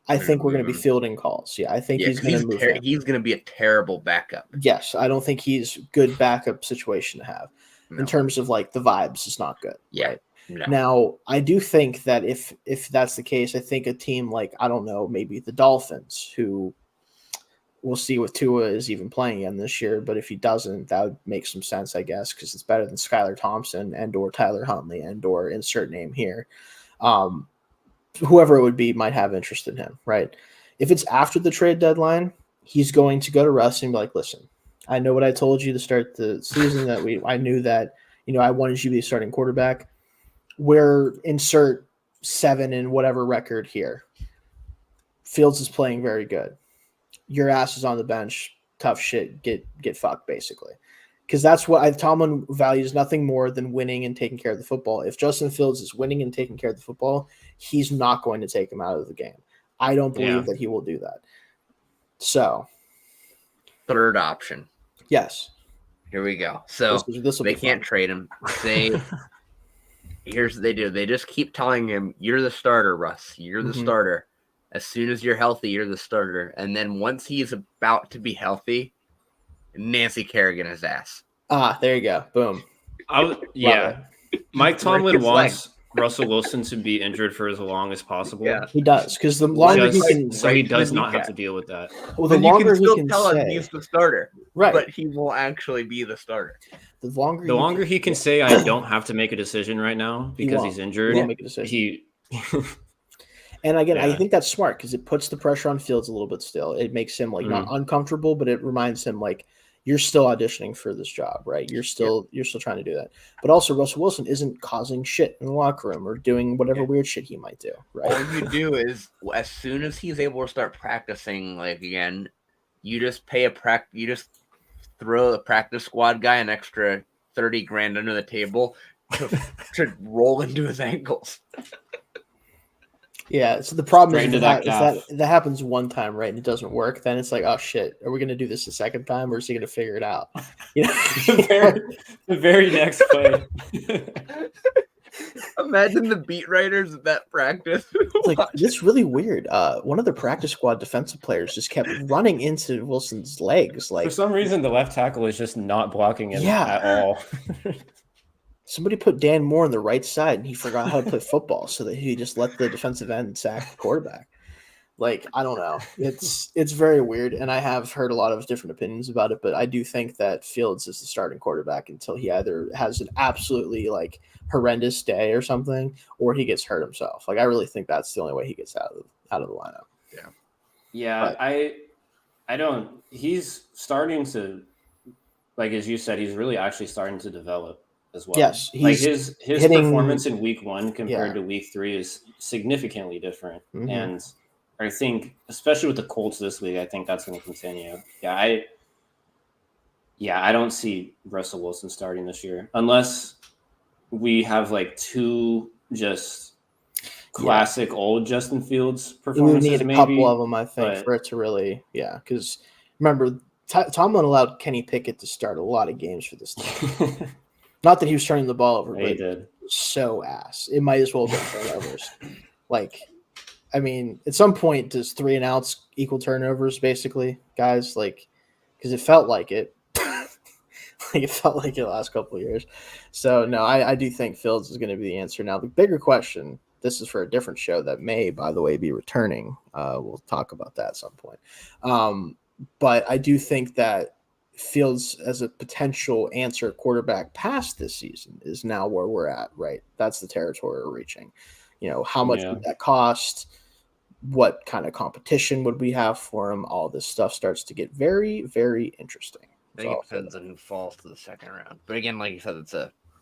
I think we're going to be fielding calls. Yeah, I think he's going to move. He's going to be a terrible backup. Yes, I don't think he's good backup situation to have in terms of like the vibes is not good. Yeah. Right? No. Now, I do think that if that's the case, I think a team like, I don't know, maybe the Dolphins, who we'll see if Tua is even playing again this year, but if he doesn't, that would make some sense, I guess, because it's better than Skylar Thompson and or Tyler Huntley and or insert name here. Whoever it would be might have interest in him, right? If it's after the trade deadline, he's going to go to Russ and be like, listen, I know what I told you to start the season, that I knew that, I wanted you to be a starting quarterback. We're insert 7 in whatever record here. Fields is playing very good. Your ass is on the bench. Tough shit. Get fucked, basically. Because that's what Tomlin values nothing more than winning and taking care of the football. If Justin Fields is winning and taking care of the football, he's not going to take him out of the game. I don't believe that he will do that. So, third option. Yes. Here we go. So this they can't trade him. Here's what they do. They just keep telling him, "You're the starter, Russ. You're the starter. As soon as you're healthy, you're the starter." And then once he's about to be healthy, Nancy Kerrigan his ass. There you go. Boom. Mike Tomlin wants Russell Wilson to be injured for as long as possible. Yeah, he does, because the longer he can, so he does not have to deal with that. Well, the longer he can tell him he's the starter, right? But he will actually be the starter. The longer he can say, "I don't have to make a decision right now because he's injured," he won't make a decision. And again, I think that's smart because it puts the pressure on Fields a little bit. Still, it makes him not uncomfortable, but it reminds him like, you're still auditioning for this job, right? You're still trying to do that. But also, Russell Wilson isn't causing shit in the locker room or doing whatever weird shit he might do, right? All you do is, as soon as he's able to start practicing, like again, you just you just throw the practice squad guy an extra $30,000 under the table to roll into his ankles. Yeah, so the problem is that happens one time, right, and it doesn't work, then it's like, oh shit, are we going to do this a second time, or is he going to figure it out? The very next play. Imagine the beat writers at that practice. Like, it's really weird. One of the practice squad defensive players just kept running into Wilson's legs. Like, for some reason, the left tackle is just not blocking him at all. Somebody put Dan Moore on the right side, and he forgot how to play football, so that he just let the defensive end sack the quarterback. Like, I don't know. It's very weird, and I have heard a lot of different opinions about it, but I do think that Fields is the starting quarterback until he either has an absolutely like horrendous day or something, or he gets hurt himself. Like, I really think that's the only way he gets out of the lineup. Yeah. I don't. He's starting to, like as you said, he's really actually starting to develop as well. Yes, like his performance in week 1 compared to week 3 is significantly different, and I think, especially with the Colts this week, I think that's going to continue. I don't see Russell Wilson starting this year unless we have like 2 just classic old Justin Fields performances. We need a couple of them, I think, for it to really, because remember, Tomlin allowed Kenny Pickett to start a lot of games for this team. Not that he was turning the ball over, but he did. So ass. It might as well have been turnovers. Like, I mean, at some point, does 3 and outs equal turnovers, basically, guys? Like, because it felt like it. It felt like it the last couple of years. So, no, I do think Fields is going to be the answer. Now, the bigger question, this is for a different show that may, by the way, be returning. We'll talk about that at some point. But I do think that Fields as a potential answer quarterback past this season is now where we're at, right? That's the territory we're reaching. How much would that cost? What kind of competition would we have for him? All this stuff starts to get very, very interesting. I think it depends on who falls to the second round. But again, like you said,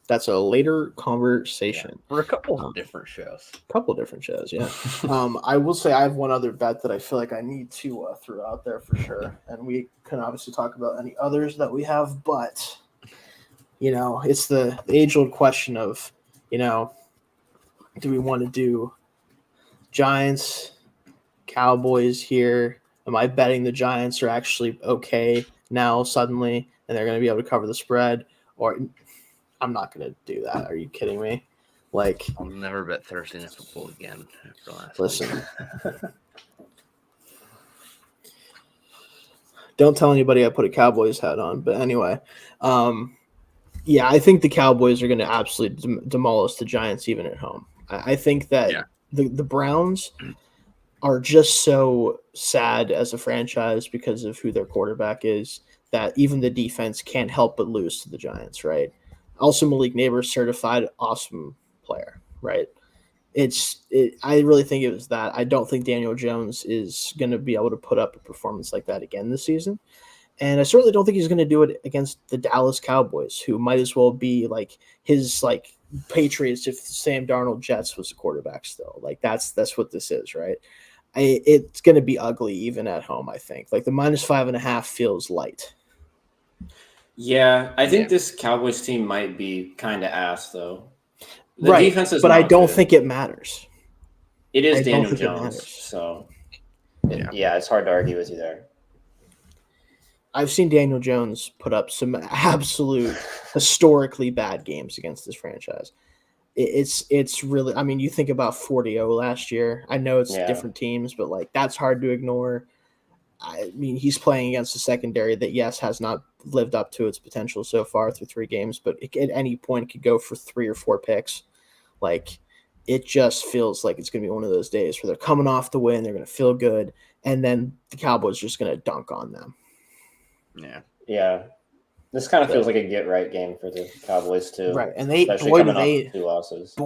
that's a later conversation. For a couple of different shows. Yeah. I will say I have one other bet that I feel like I need to throw out there for sure. And we can obviously talk about any others that we have, but, it's the age-old question of do we want to do Giants, Cowboys here? Am I betting the Giants are actually okay now suddenly and they're going to be able to cover the spread? Or I'm not going to do that. Are you kidding me? Like, I'll never bet Thursday Night Football again after last listen. Don't tell anybody I put a Cowboys hat on. But anyway, yeah, I think the Cowboys are going to absolutely demolish the Giants even at home. I think that the Browns are just so sad as a franchise because of who their quarterback is that even the defense can't help but lose to the Giants, right? Also, Malik Neighbors, certified awesome player, right? I really think it was that. I don't think Daniel Jones is going to be able to put up a performance like that again this season. And I certainly don't think he's going to do it against the Dallas Cowboys, who might as well be like his Patriots if Sam Darnold Jets was a quarterback still. Like that's what this is, right? It's going to be ugly even at home, I think. Like the -5.5 feels light. Yeah, I think this Cowboys team might be kind of ass though. The right, defense is but I don't good. think it matters. It is Daniel Jones, so yeah, it's hard to argue with you there. I've seen Daniel Jones put up some absolute historically bad games against this franchise. It's really, I mean, you think about 40-0 last year. I know it's different teams, but like that's hard to ignore. I mean, he's playing against a secondary that, yes, has not lived up to its potential so far through 3 games, but at any point could go for 3 or 4 picks. Like, it just feels like it's going to be one of those days where they're coming off the win, they're going to feel good, and then the Cowboys are just going to dunk on them. Yeah. This kind of feels like a get-right game for the Cowboys, too. Right, and boy,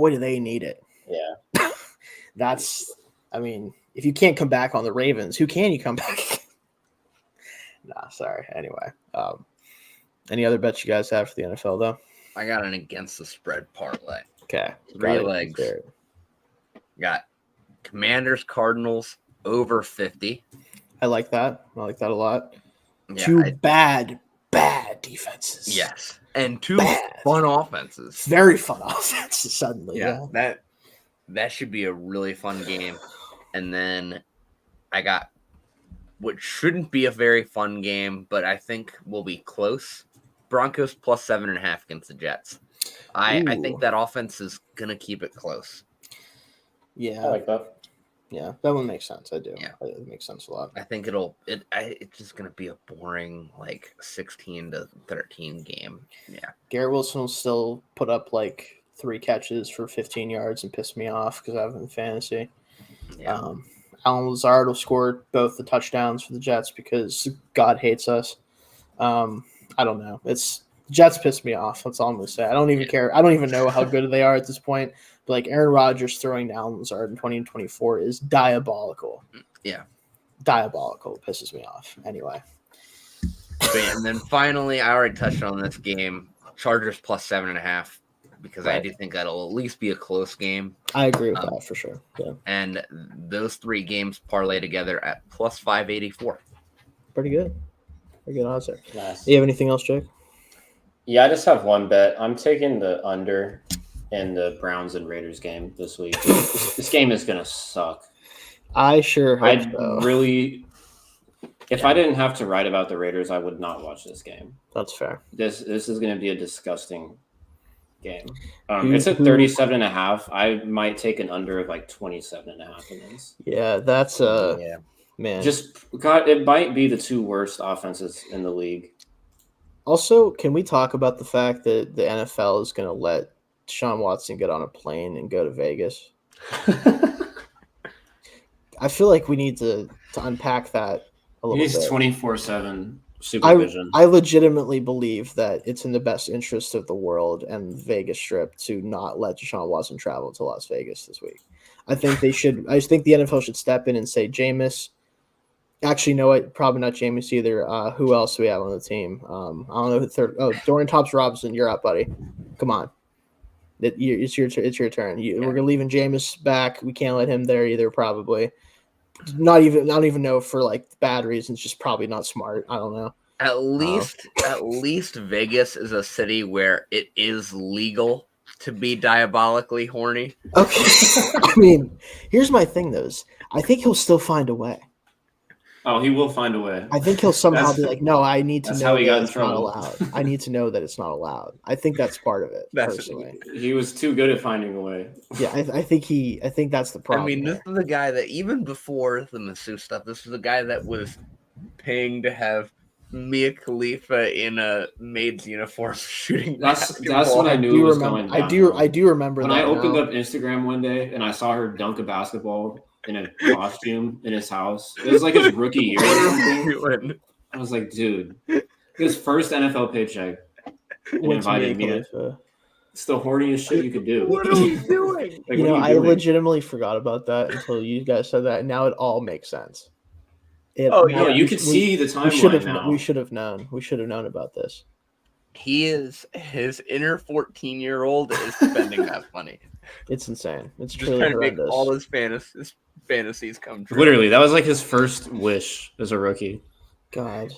do they need it. Yeah. I mean, if you can't come back on the Ravens, who can you come back? Nah, sorry. Anyway, any other bets you guys have for the NFL, though? I got an against the spread parlay. Okay. 3 legs. Got Commanders, Cardinals, over 50. I like that. I like that a lot. Yeah, 2 bad defenses. Yes. And 2 fun offenses. Very fun offenses suddenly. Yeah. That should be a really fun game. And then I got what shouldn't be a very fun game, but I think will be close. Broncos plus 7.5 against the Jets. I think that offense is gonna keep it close. Yeah. I like that. Yeah, that one makes sense. I do. Yeah. It makes sense a lot. I think it's just gonna be a boring 16-13 game. Yeah. Garrett Wilson will still put up 3 catches for 15 yards and piss me off because I have him in fantasy. Yeah. Alan Lazard will score both the touchdowns for the Jets because God hates us. I don't know. Jets piss me off. That's all I'm going to say. I don't even care. I don't even know how good they are at this point. But Aaron Rodgers throwing to Alan Lazard in 2024 is diabolical. Yeah. Diabolical. It pisses me off. Anyway. And then finally, I already touched on this game. Chargers plus 7.5. Because I do think that'll at least be a close game. I agree with that for sure. Yeah. And those 3 games parlay together at plus 584. Pretty good. Pretty good odds there. Nice. Do you have anything else, Jake? Yeah, I just have one bet. I'm taking the under in the Browns and Raiders game this week. This game is going to suck. I sure hope so. Really, if I didn't have to write about the Raiders, I would not watch this game. That's fair. This is going to be a disgusting game. It's at 37.5. I might take an under of 27.5 in this. Yeah, that's man. It might be the 2 worst offenses in the league. Also, can we talk about the fact that the NFL is going to let Deshaun Watson get on a plane and go to Vegas? I feel like we need to unpack that a little bit. He needs 24/7 supervision. I legitimately believe that it's in the best interest of the world and Vegas Strip to not let Deshaun Watson travel to Las Vegas this week. I think they should. I think the NFL should step in and say, Jameis. Actually, no, probably not Jameis either. Who else do we have on the team? I don't know who third. Oh, Dorian Thompson-Robinson, you're up, buddy. Come on. It's your turn. We're leaving Jameis back. We can't let him there either. Probably. Not even know for bad reasons. Just probably not smart. I don't know. At least Vegas is a city where it is legal to be diabolically horny. Okay. I mean, here's my thing, though. I think he'll still find a way. Oh, he will find a way. I think he'll somehow be like, no, I need to know that it's not allowed. I need to know that it's not allowed. I think that's part of it, personally. He was too good at finding a way. Yeah, I think that's the problem. I mean, this is the guy that even before the masseuse stuff, this was the guy that was paying to have Mia Khalifa in a maid's uniform shooting. That's what I knew was going down. I do remember when that I opened up Instagram one day and I saw her dunk a basketball in a costume in his house. It was like his rookie year or something. I was like, dude, his first NFL paycheck. And invited me. It's the horniest shit you could do. What are we doing? Like, I legitimately forgot about that until you guys said that, and now it all makes sense. You can see the timeline now. We should have known. We should have known about this. His inner 14-year-old is spending that money. It's insane. It's just truly trying to make horrendous. all his fantasies come true. Literally, that was like his first wish as a rookie. God,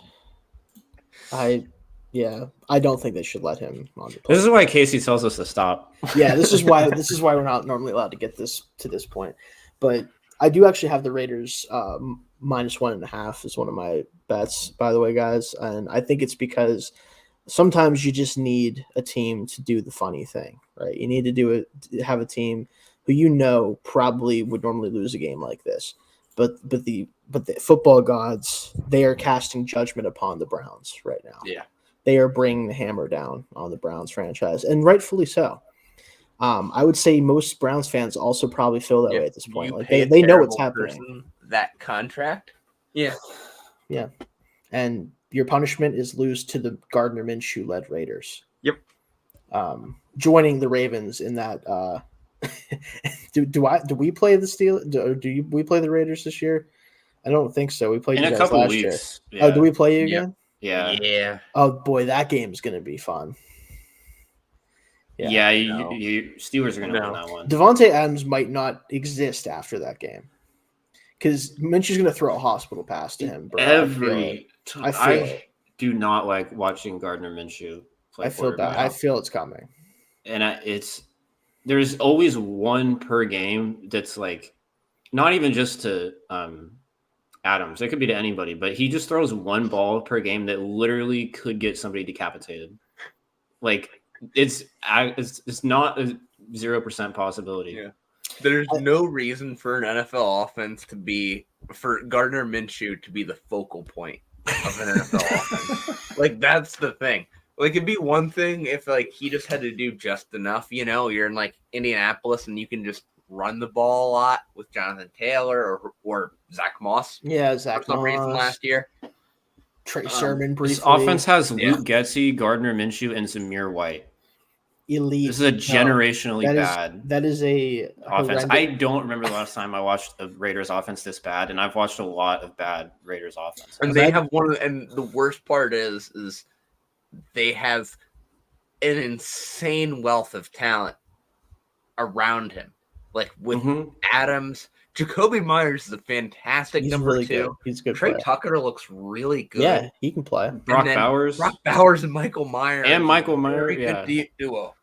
I don't think they should let him on the plane. This is why Casey tells us to stop. Yeah, this is why we're not normally allowed to get this to this point. But I do actually have the Raiders -1.5 is one of my bets, by the way, guys. And I think it's because sometimes you just need a team to do the funny thing, right? You need to have a team who probably would normally lose a game like this. But the football gods, they are casting judgment upon the Browns right now. Yeah. They are bringing the hammer down on the Browns franchise, and rightfully so. I would say most Browns fans also probably feel that way at this point. Like they know what's happening. That contract, yeah. And your punishment is lose to the Gardner Minshew-led Raiders. Yep. Joining the Ravens in that. Do we play the Steelers? We play the Raiders this year? I don't think so. We played in you a guys couple last weeks. year. Yeah. Oh, do we play you again? Yeah. Oh boy, that game's gonna be fun. Yeah, you Steelers are gonna win that one. Davante Adams might not exist after that game because Minshew's gonna throw a hospital pass to him. Bro. I do not like watching Gardner Minshew play. I feel bad. I feel it's coming, and there's always one per game that's like not even just to Adams. It could be to anybody, but he just throws one ball per game that literally could get somebody decapitated. Like it's not a 0% possibility. Yeah. There's no reason for an NFL offense for Gardner Minshew to be the focal point of an NFL offense. Like that's the thing. Like it'd be one thing if like he just had to do just enough, you're in like Indianapolis and you can just run the ball a lot with Jonathan Taylor or Zach Moss. Yeah, Zach for some reason last year. Trey Sermon briefly. This offense has Luke Getsy, Gardner Minshew, and Zamir White. Elite. This is a generationally bad. That is a offense. I don't remember the last time I watched a Raiders offense this bad, and I've watched a lot of bad Raiders offense. And they have and the worst part is they have an insane wealth of talent around him. Like with Adams, Jacoby Myers is a fantastic number really 2. Good. He's good. Trey Tucker looks really good. Yeah, he can play. Brock Bowers and Michael Myers. Very good duo.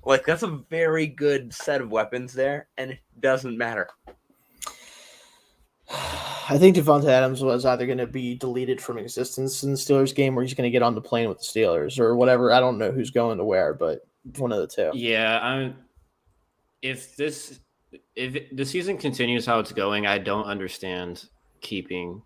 Like that's a very good set of weapons there, and it doesn't matter. I think Davante Adams was either going to be deleted from existence in the Steelers game, or he's going to get on the plane with the Steelers, or whatever. I don't know who's going to where, but one of the two. Yeah, if the season continues how it's going, I don't understand keeping.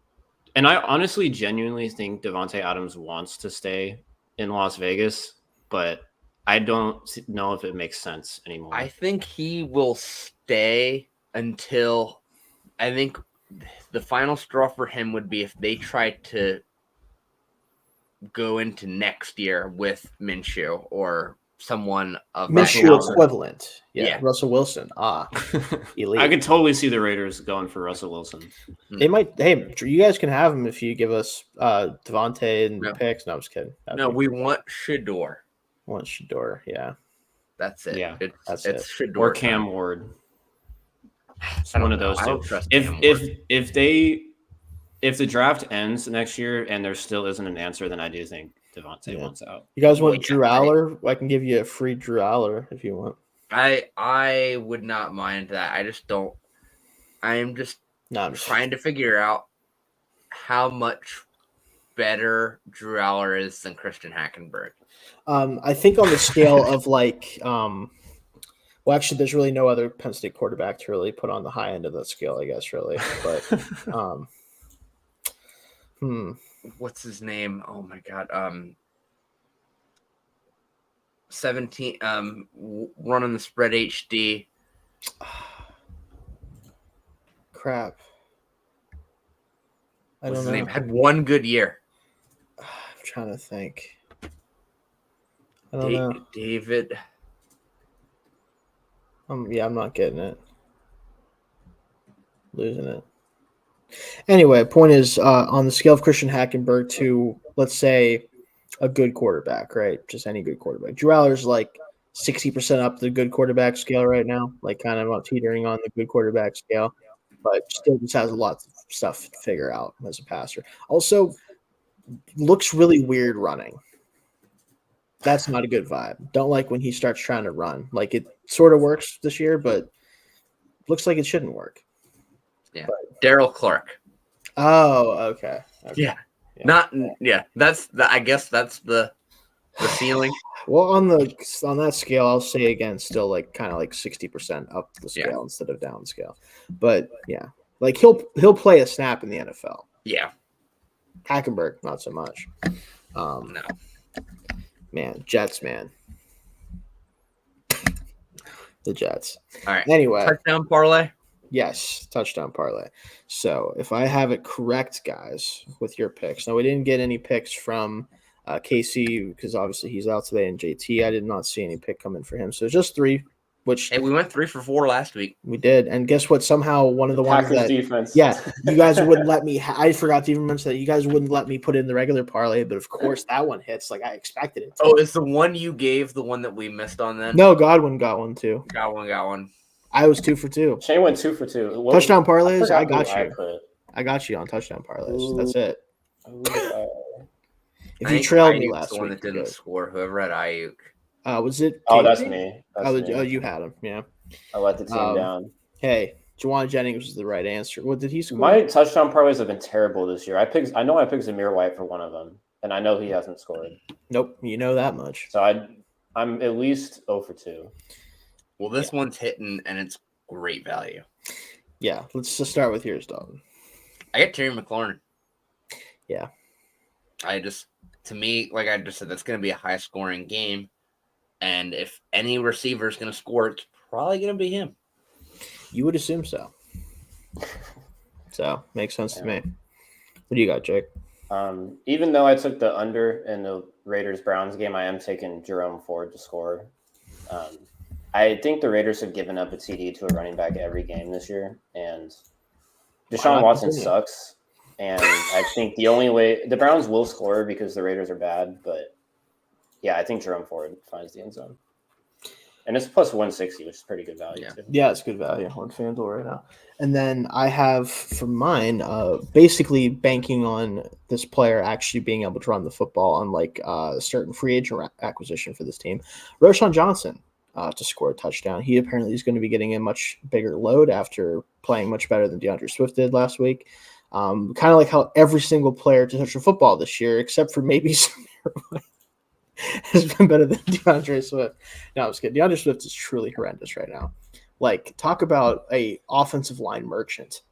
And I honestly, genuinely think Davante Adams wants to stay in Las Vegas, but I don't know if it makes sense anymore. I think he will stay until I think the final straw for him would be if they tried to go into next year with Minshew or someone of Minshew equivalent. Yeah, Russell Wilson. Elite. I could totally see the Raiders going for Russell Wilson. They might. Hey, you guys can have him if you give us Devontae and picks. No, I'm just kidding. We want Shedeur. Want Shedeur? Yeah, that's it. Yeah, it's Shedeur or Cam Ward. It's one of those two. If the draft ends next year and there still isn't an answer, then I do think Devontae wants out. You guys want Drew Aller? I can give you a free Drew Aller if you want. I would not mind that. I just don't. I am just trying to figure out how much better Drew Aller is than Christian Hackenberg. I think on the scale of well, actually, there's really no other Penn State quarterback to really put on the high end of that scale, I guess, really. But, what's his name? Oh my God. 17. Running the spread HD. Crap. I What's don't his know. name? Had one good year. I'm trying to think. I don't know. David. Yeah, I'm not getting it. Losing it. Anyway, point is, on the scale of Christian Hackenberg to, let's say, a good quarterback, right? Just any good quarterback. Drew Aller's like 60% up the good quarterback scale right now, like kind of teetering on the good quarterback scale, but still just has a lot of stuff to figure out as a passer. Also, looks really weird running. That's not a good vibe. Don't like when he starts trying to run. Like, it sort of works this year, but looks like it shouldn't work. Yeah. Daryl Clark. Oh, okay. Yeah. I guess that's the ceiling. Well, on that scale, I'll say again, still like kind of like 60% up the scale instead of down scale. But yeah, like he'll play a snap in the NFL. Yeah. Hackenberg, not so much. No. Man, Jets, man. The Jets. All right. Anyway. Touchdown parlay? Yes, touchdown parlay. So if I have it correct, guys, with your picks. Now, we didn't get any picks from Casey because obviously he's out today, and JT, I did not see any pick coming for him. So just 3, which we went 3 for 4 last week. We did, and guess what? Somehow one of the ones Packers that defense. Yeah, you guys wouldn't let me. I forgot to even mention that you guys wouldn't let me put in the regular parlay, but of course that one hits like I expected it to. Oh, is the one you gave the one that we missed on then? No, Godwin got one too. Got one. I was 2 for 2. Shane went 2 for 2. Touchdown parlays, I got you. you. I got you on touchdown parlays. Ooh. That's it. If I you think trailed me Ayuk's last the one week, that didn't score. Whoever had Ayuk. Was it? Oh, that's Casey? me. You had him. Yeah. I let the team down. Hey, Juwan Jennings was the right answer. What did he score? My touchdown parlays have been terrible this year. I know I picked Zamir White for one of them, and I know he hasn't scored. Nope, you know that much. So I'm at least 0 for 2. Well, this one's hitting, and it's great value. Yeah, let's just start with yours, Dalton. I get Terry McLaurin. Yeah. To me, like I just said, that's going to be a high-scoring game. And if any receiver is going to score, it's probably going to be him. You would assume so. So, makes sense to me. What do you got, Jake? Even though I took the under in the Raiders-Browns game, I am taking Jerome Ford to score. I think the Raiders have given up a TD to a running back every game this year, and Deshaun Watson sucks. And I think the only way the Browns will score because the Raiders are bad, but yeah, I think Jerome Ford finds the end zone. And it's plus 160, which is pretty good value too. Yeah, it's good value on FanDuel right now. And then I have for mine, basically banking on this player actually being able to run the football, unlike a certain free agent acquisition for this team, Roschon Johnson. To score a touchdown. He apparently is going to be getting a much bigger load after playing much better than DeAndre Swift did last week. Kind of like how every single player to touch the football this year, except for maybe Samir, has been better than DeAndre Swift. No, I was kidding. DeAndre Swift is truly horrendous right now. Like, talk about a offensive line merchant.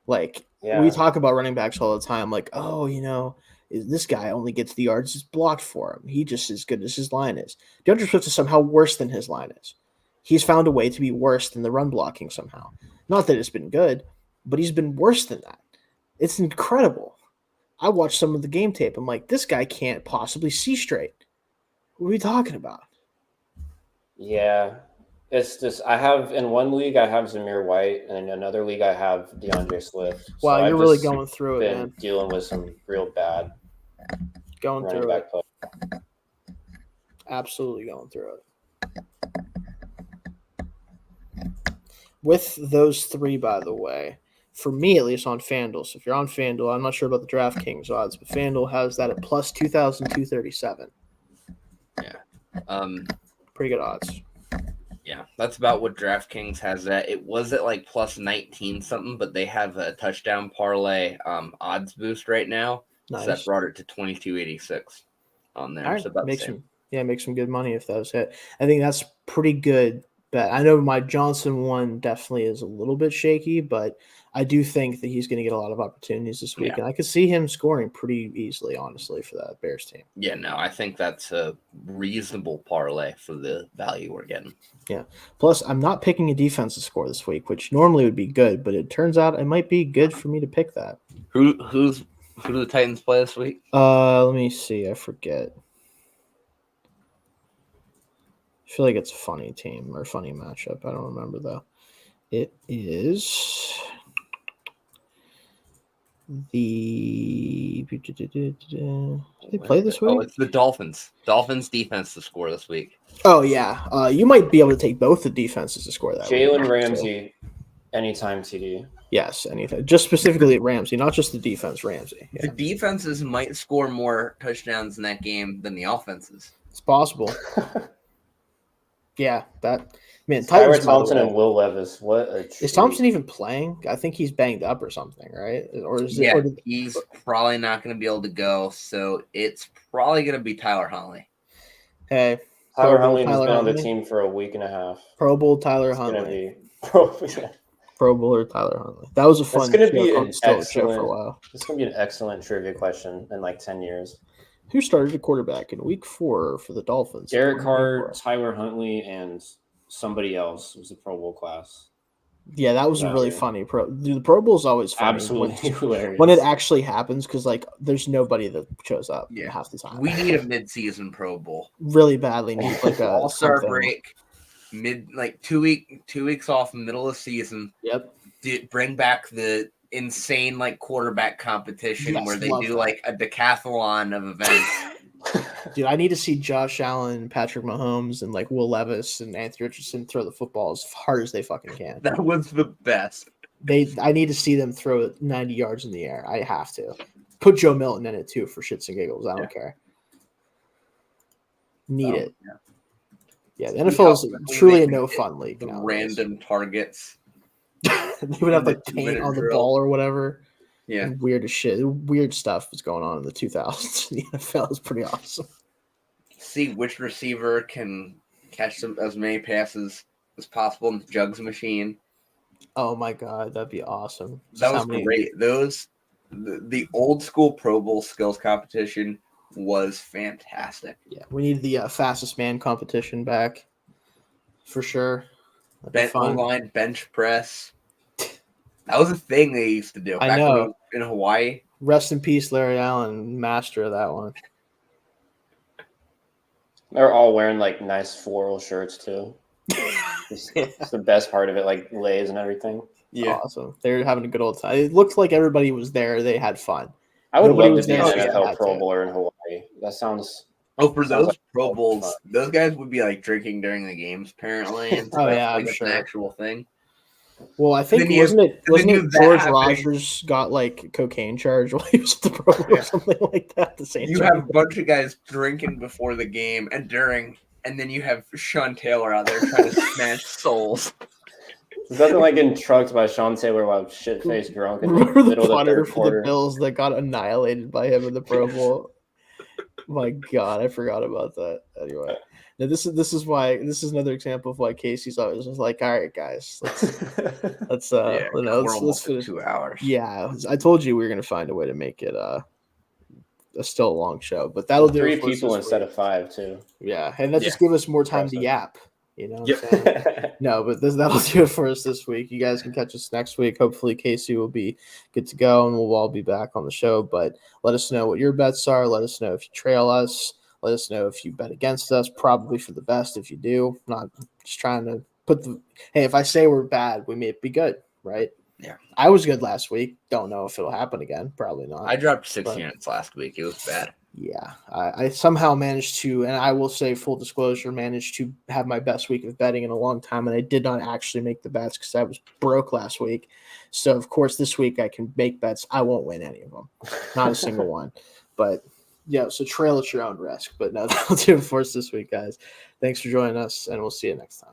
Like, we talk about running backs all the time. Like, oh, this guy only gets the yards that's blocked for him. He just as good as his line is. DeAndre Swift is somehow worse than his line is. He's found a way to be worse than the run blocking somehow. Not that it's been good, but he's been worse than that. It's incredible. I watched some of the game tape. I'm like, this guy can't possibly see straight. What are we talking about? Yeah. It's just in one league I have Zamir White, and in another league I have DeAndre Swift. Wow, so you're really going through it, man. Dealing with some real bad running back play. Absolutely going through it. With those 3, by the way, for me at least on FanDuel. So if you're on FanDuel, I'm not sure about the DraftKings odds, but FanDuel has that at plus 2,237. Pretty good odds. Yeah, that's about what DraftKings has at. It was at like plus 19 something, but they have a touchdown parlay odds boost right now. Nice. So that brought it to 22.86 on there. All right. So about make the same. some good money if that was hit. I think that's pretty good bet. I know my Johnson one definitely is a little bit shaky, but I do think that he's going to get a lot of opportunities this week, and I could see him scoring pretty easily, honestly, for that Bears team. Yeah, no, I think that's a reasonable parlay for the value we're getting. Yeah. Plus, I'm not picking a defense to score this week, which normally would be good, but it turns out it might be good for me to pick that. Who do the Titans play this week? Let me see. I forget. I feel like it's a funny team or a funny matchup. I don't remember though. It is the. Did they play this week? Oh, it's the Dolphins. Dolphins defense to score this week. Oh yeah. You might be able to take both the defenses to score that. Jalen Ramsey, anytime TD. Yes, anything. Just specifically at Ramsey, not just the defense. Ramsey. Yeah. The defenses might score more touchdowns in that game than the offenses. It's possible. Yeah, that man. Tyler Thompson and Will Levis. What a treat. Is Thompson even playing? I think he's banged up or something, right? Or is yeah, he's probably not going to be able to go. So it's probably going to be Tyler Huntley. Hey, Tyler Huntley has been on the team for a week and a half. Pro Bowl Tyler Huntley. Pro Bowler Tyler Huntley. That was a fun. It's going to be an excellent for a while. It's going to be an excellent trivia question in like 10 years. Who started a quarterback in Week 4 for the Dolphins? Derek Carr, Tyler Huntley, and somebody else was the Pro Bowl class. Yeah, that was really funny. The Pro Bowl is always funny. Absolutely hilarious. When it actually happens, because like there's nobody that shows up half the time. We need a mid-season Pro Bowl. Really badly need like a All-Star break, 2 weeks off, middle of the season. Yep. Bring back the insane like quarterback competition where they do like a decathlon of events. Dude, I need to see Josh Allen, Patrick Mahomes, and like Will Levis and Anthony Richardson throw the football as hard as they fucking can. That was the best. I need to see them throw it 90 yards in the air. I have to. Put Joe Milton in it too for shits and giggles. I don't care. Need it. Yeah, the NFL is truly a no fun league. The random targets. They would have like paint on the ball or whatever. Yeah. Weird as shit. Weird stuff was going on in the 2000s in the NFL. Is pretty awesome. See which receiver can catch as many passes as possible in the jugs machine. Oh my god, that'd be awesome. That was great. The old school Pro Bowl skills competition was fantastic. Yeah, we need the fastest man competition back for sure. Line bench press. That was a thing they used to do. I know. In Hawaii. Rest in peace, Larry Allen, master of that one. They're all wearing like nice floral shirts too. It's the best part of it, like Lays and everything. Yeah, awesome. They're having a good old time. It looked like everybody was there. They had fun. I would love to be an NFL Pro Bowler in Hawaii. That sounds. Oh, for those Pro Bowls, those guys would be like drinking during the games, apparently. And I'm sure. An actual thing. Well, I think wasn't it George Rogers got like cocaine charge while he was at the Pro Bowl or something like that? The same. You have a bunch of guys drinking before the game and during, and then you have Sean Taylor out there trying to smash souls. There's nothing like getting trucked by Sean Taylor while shit-faced drunk in the middle of the third quarter. The Bills that got annihilated by him in the Pro Bowl. My God, I forgot about that. Anyway, now this is another example of why Casey's always like, all right, guys, let's finish 2 hours. Yeah, I told you we were gonna find a way to make it still a long show, but that'll do 3 people instead of 5 too. Yeah, and that just give us more time to yap. You know, no, but that'll do it for us this week. You guys can catch us next week. Hopefully, Casey will be good to go, and we'll all be back on the show. But let us know what your bets are. Let us know if you trail us. Let us know if you bet against us. Probably for the best if you do. Not just trying to put the hey. If I say we're bad, we may be good, right? Yeah, I was good last week. Don't know if it'll happen again. Probably not. I dropped 6 units last week. It was bad. Yeah, I somehow managed to, and I will say full disclosure, managed to have my best week of betting in a long time, and I did not actually make the bets because I was broke last week. So of course this week I can make bets. I won't win any of them, not a single one. But yeah, so trail at your own risk. But no, that'll do it for us this week, guys. Thanks for joining us, and we'll see you next time.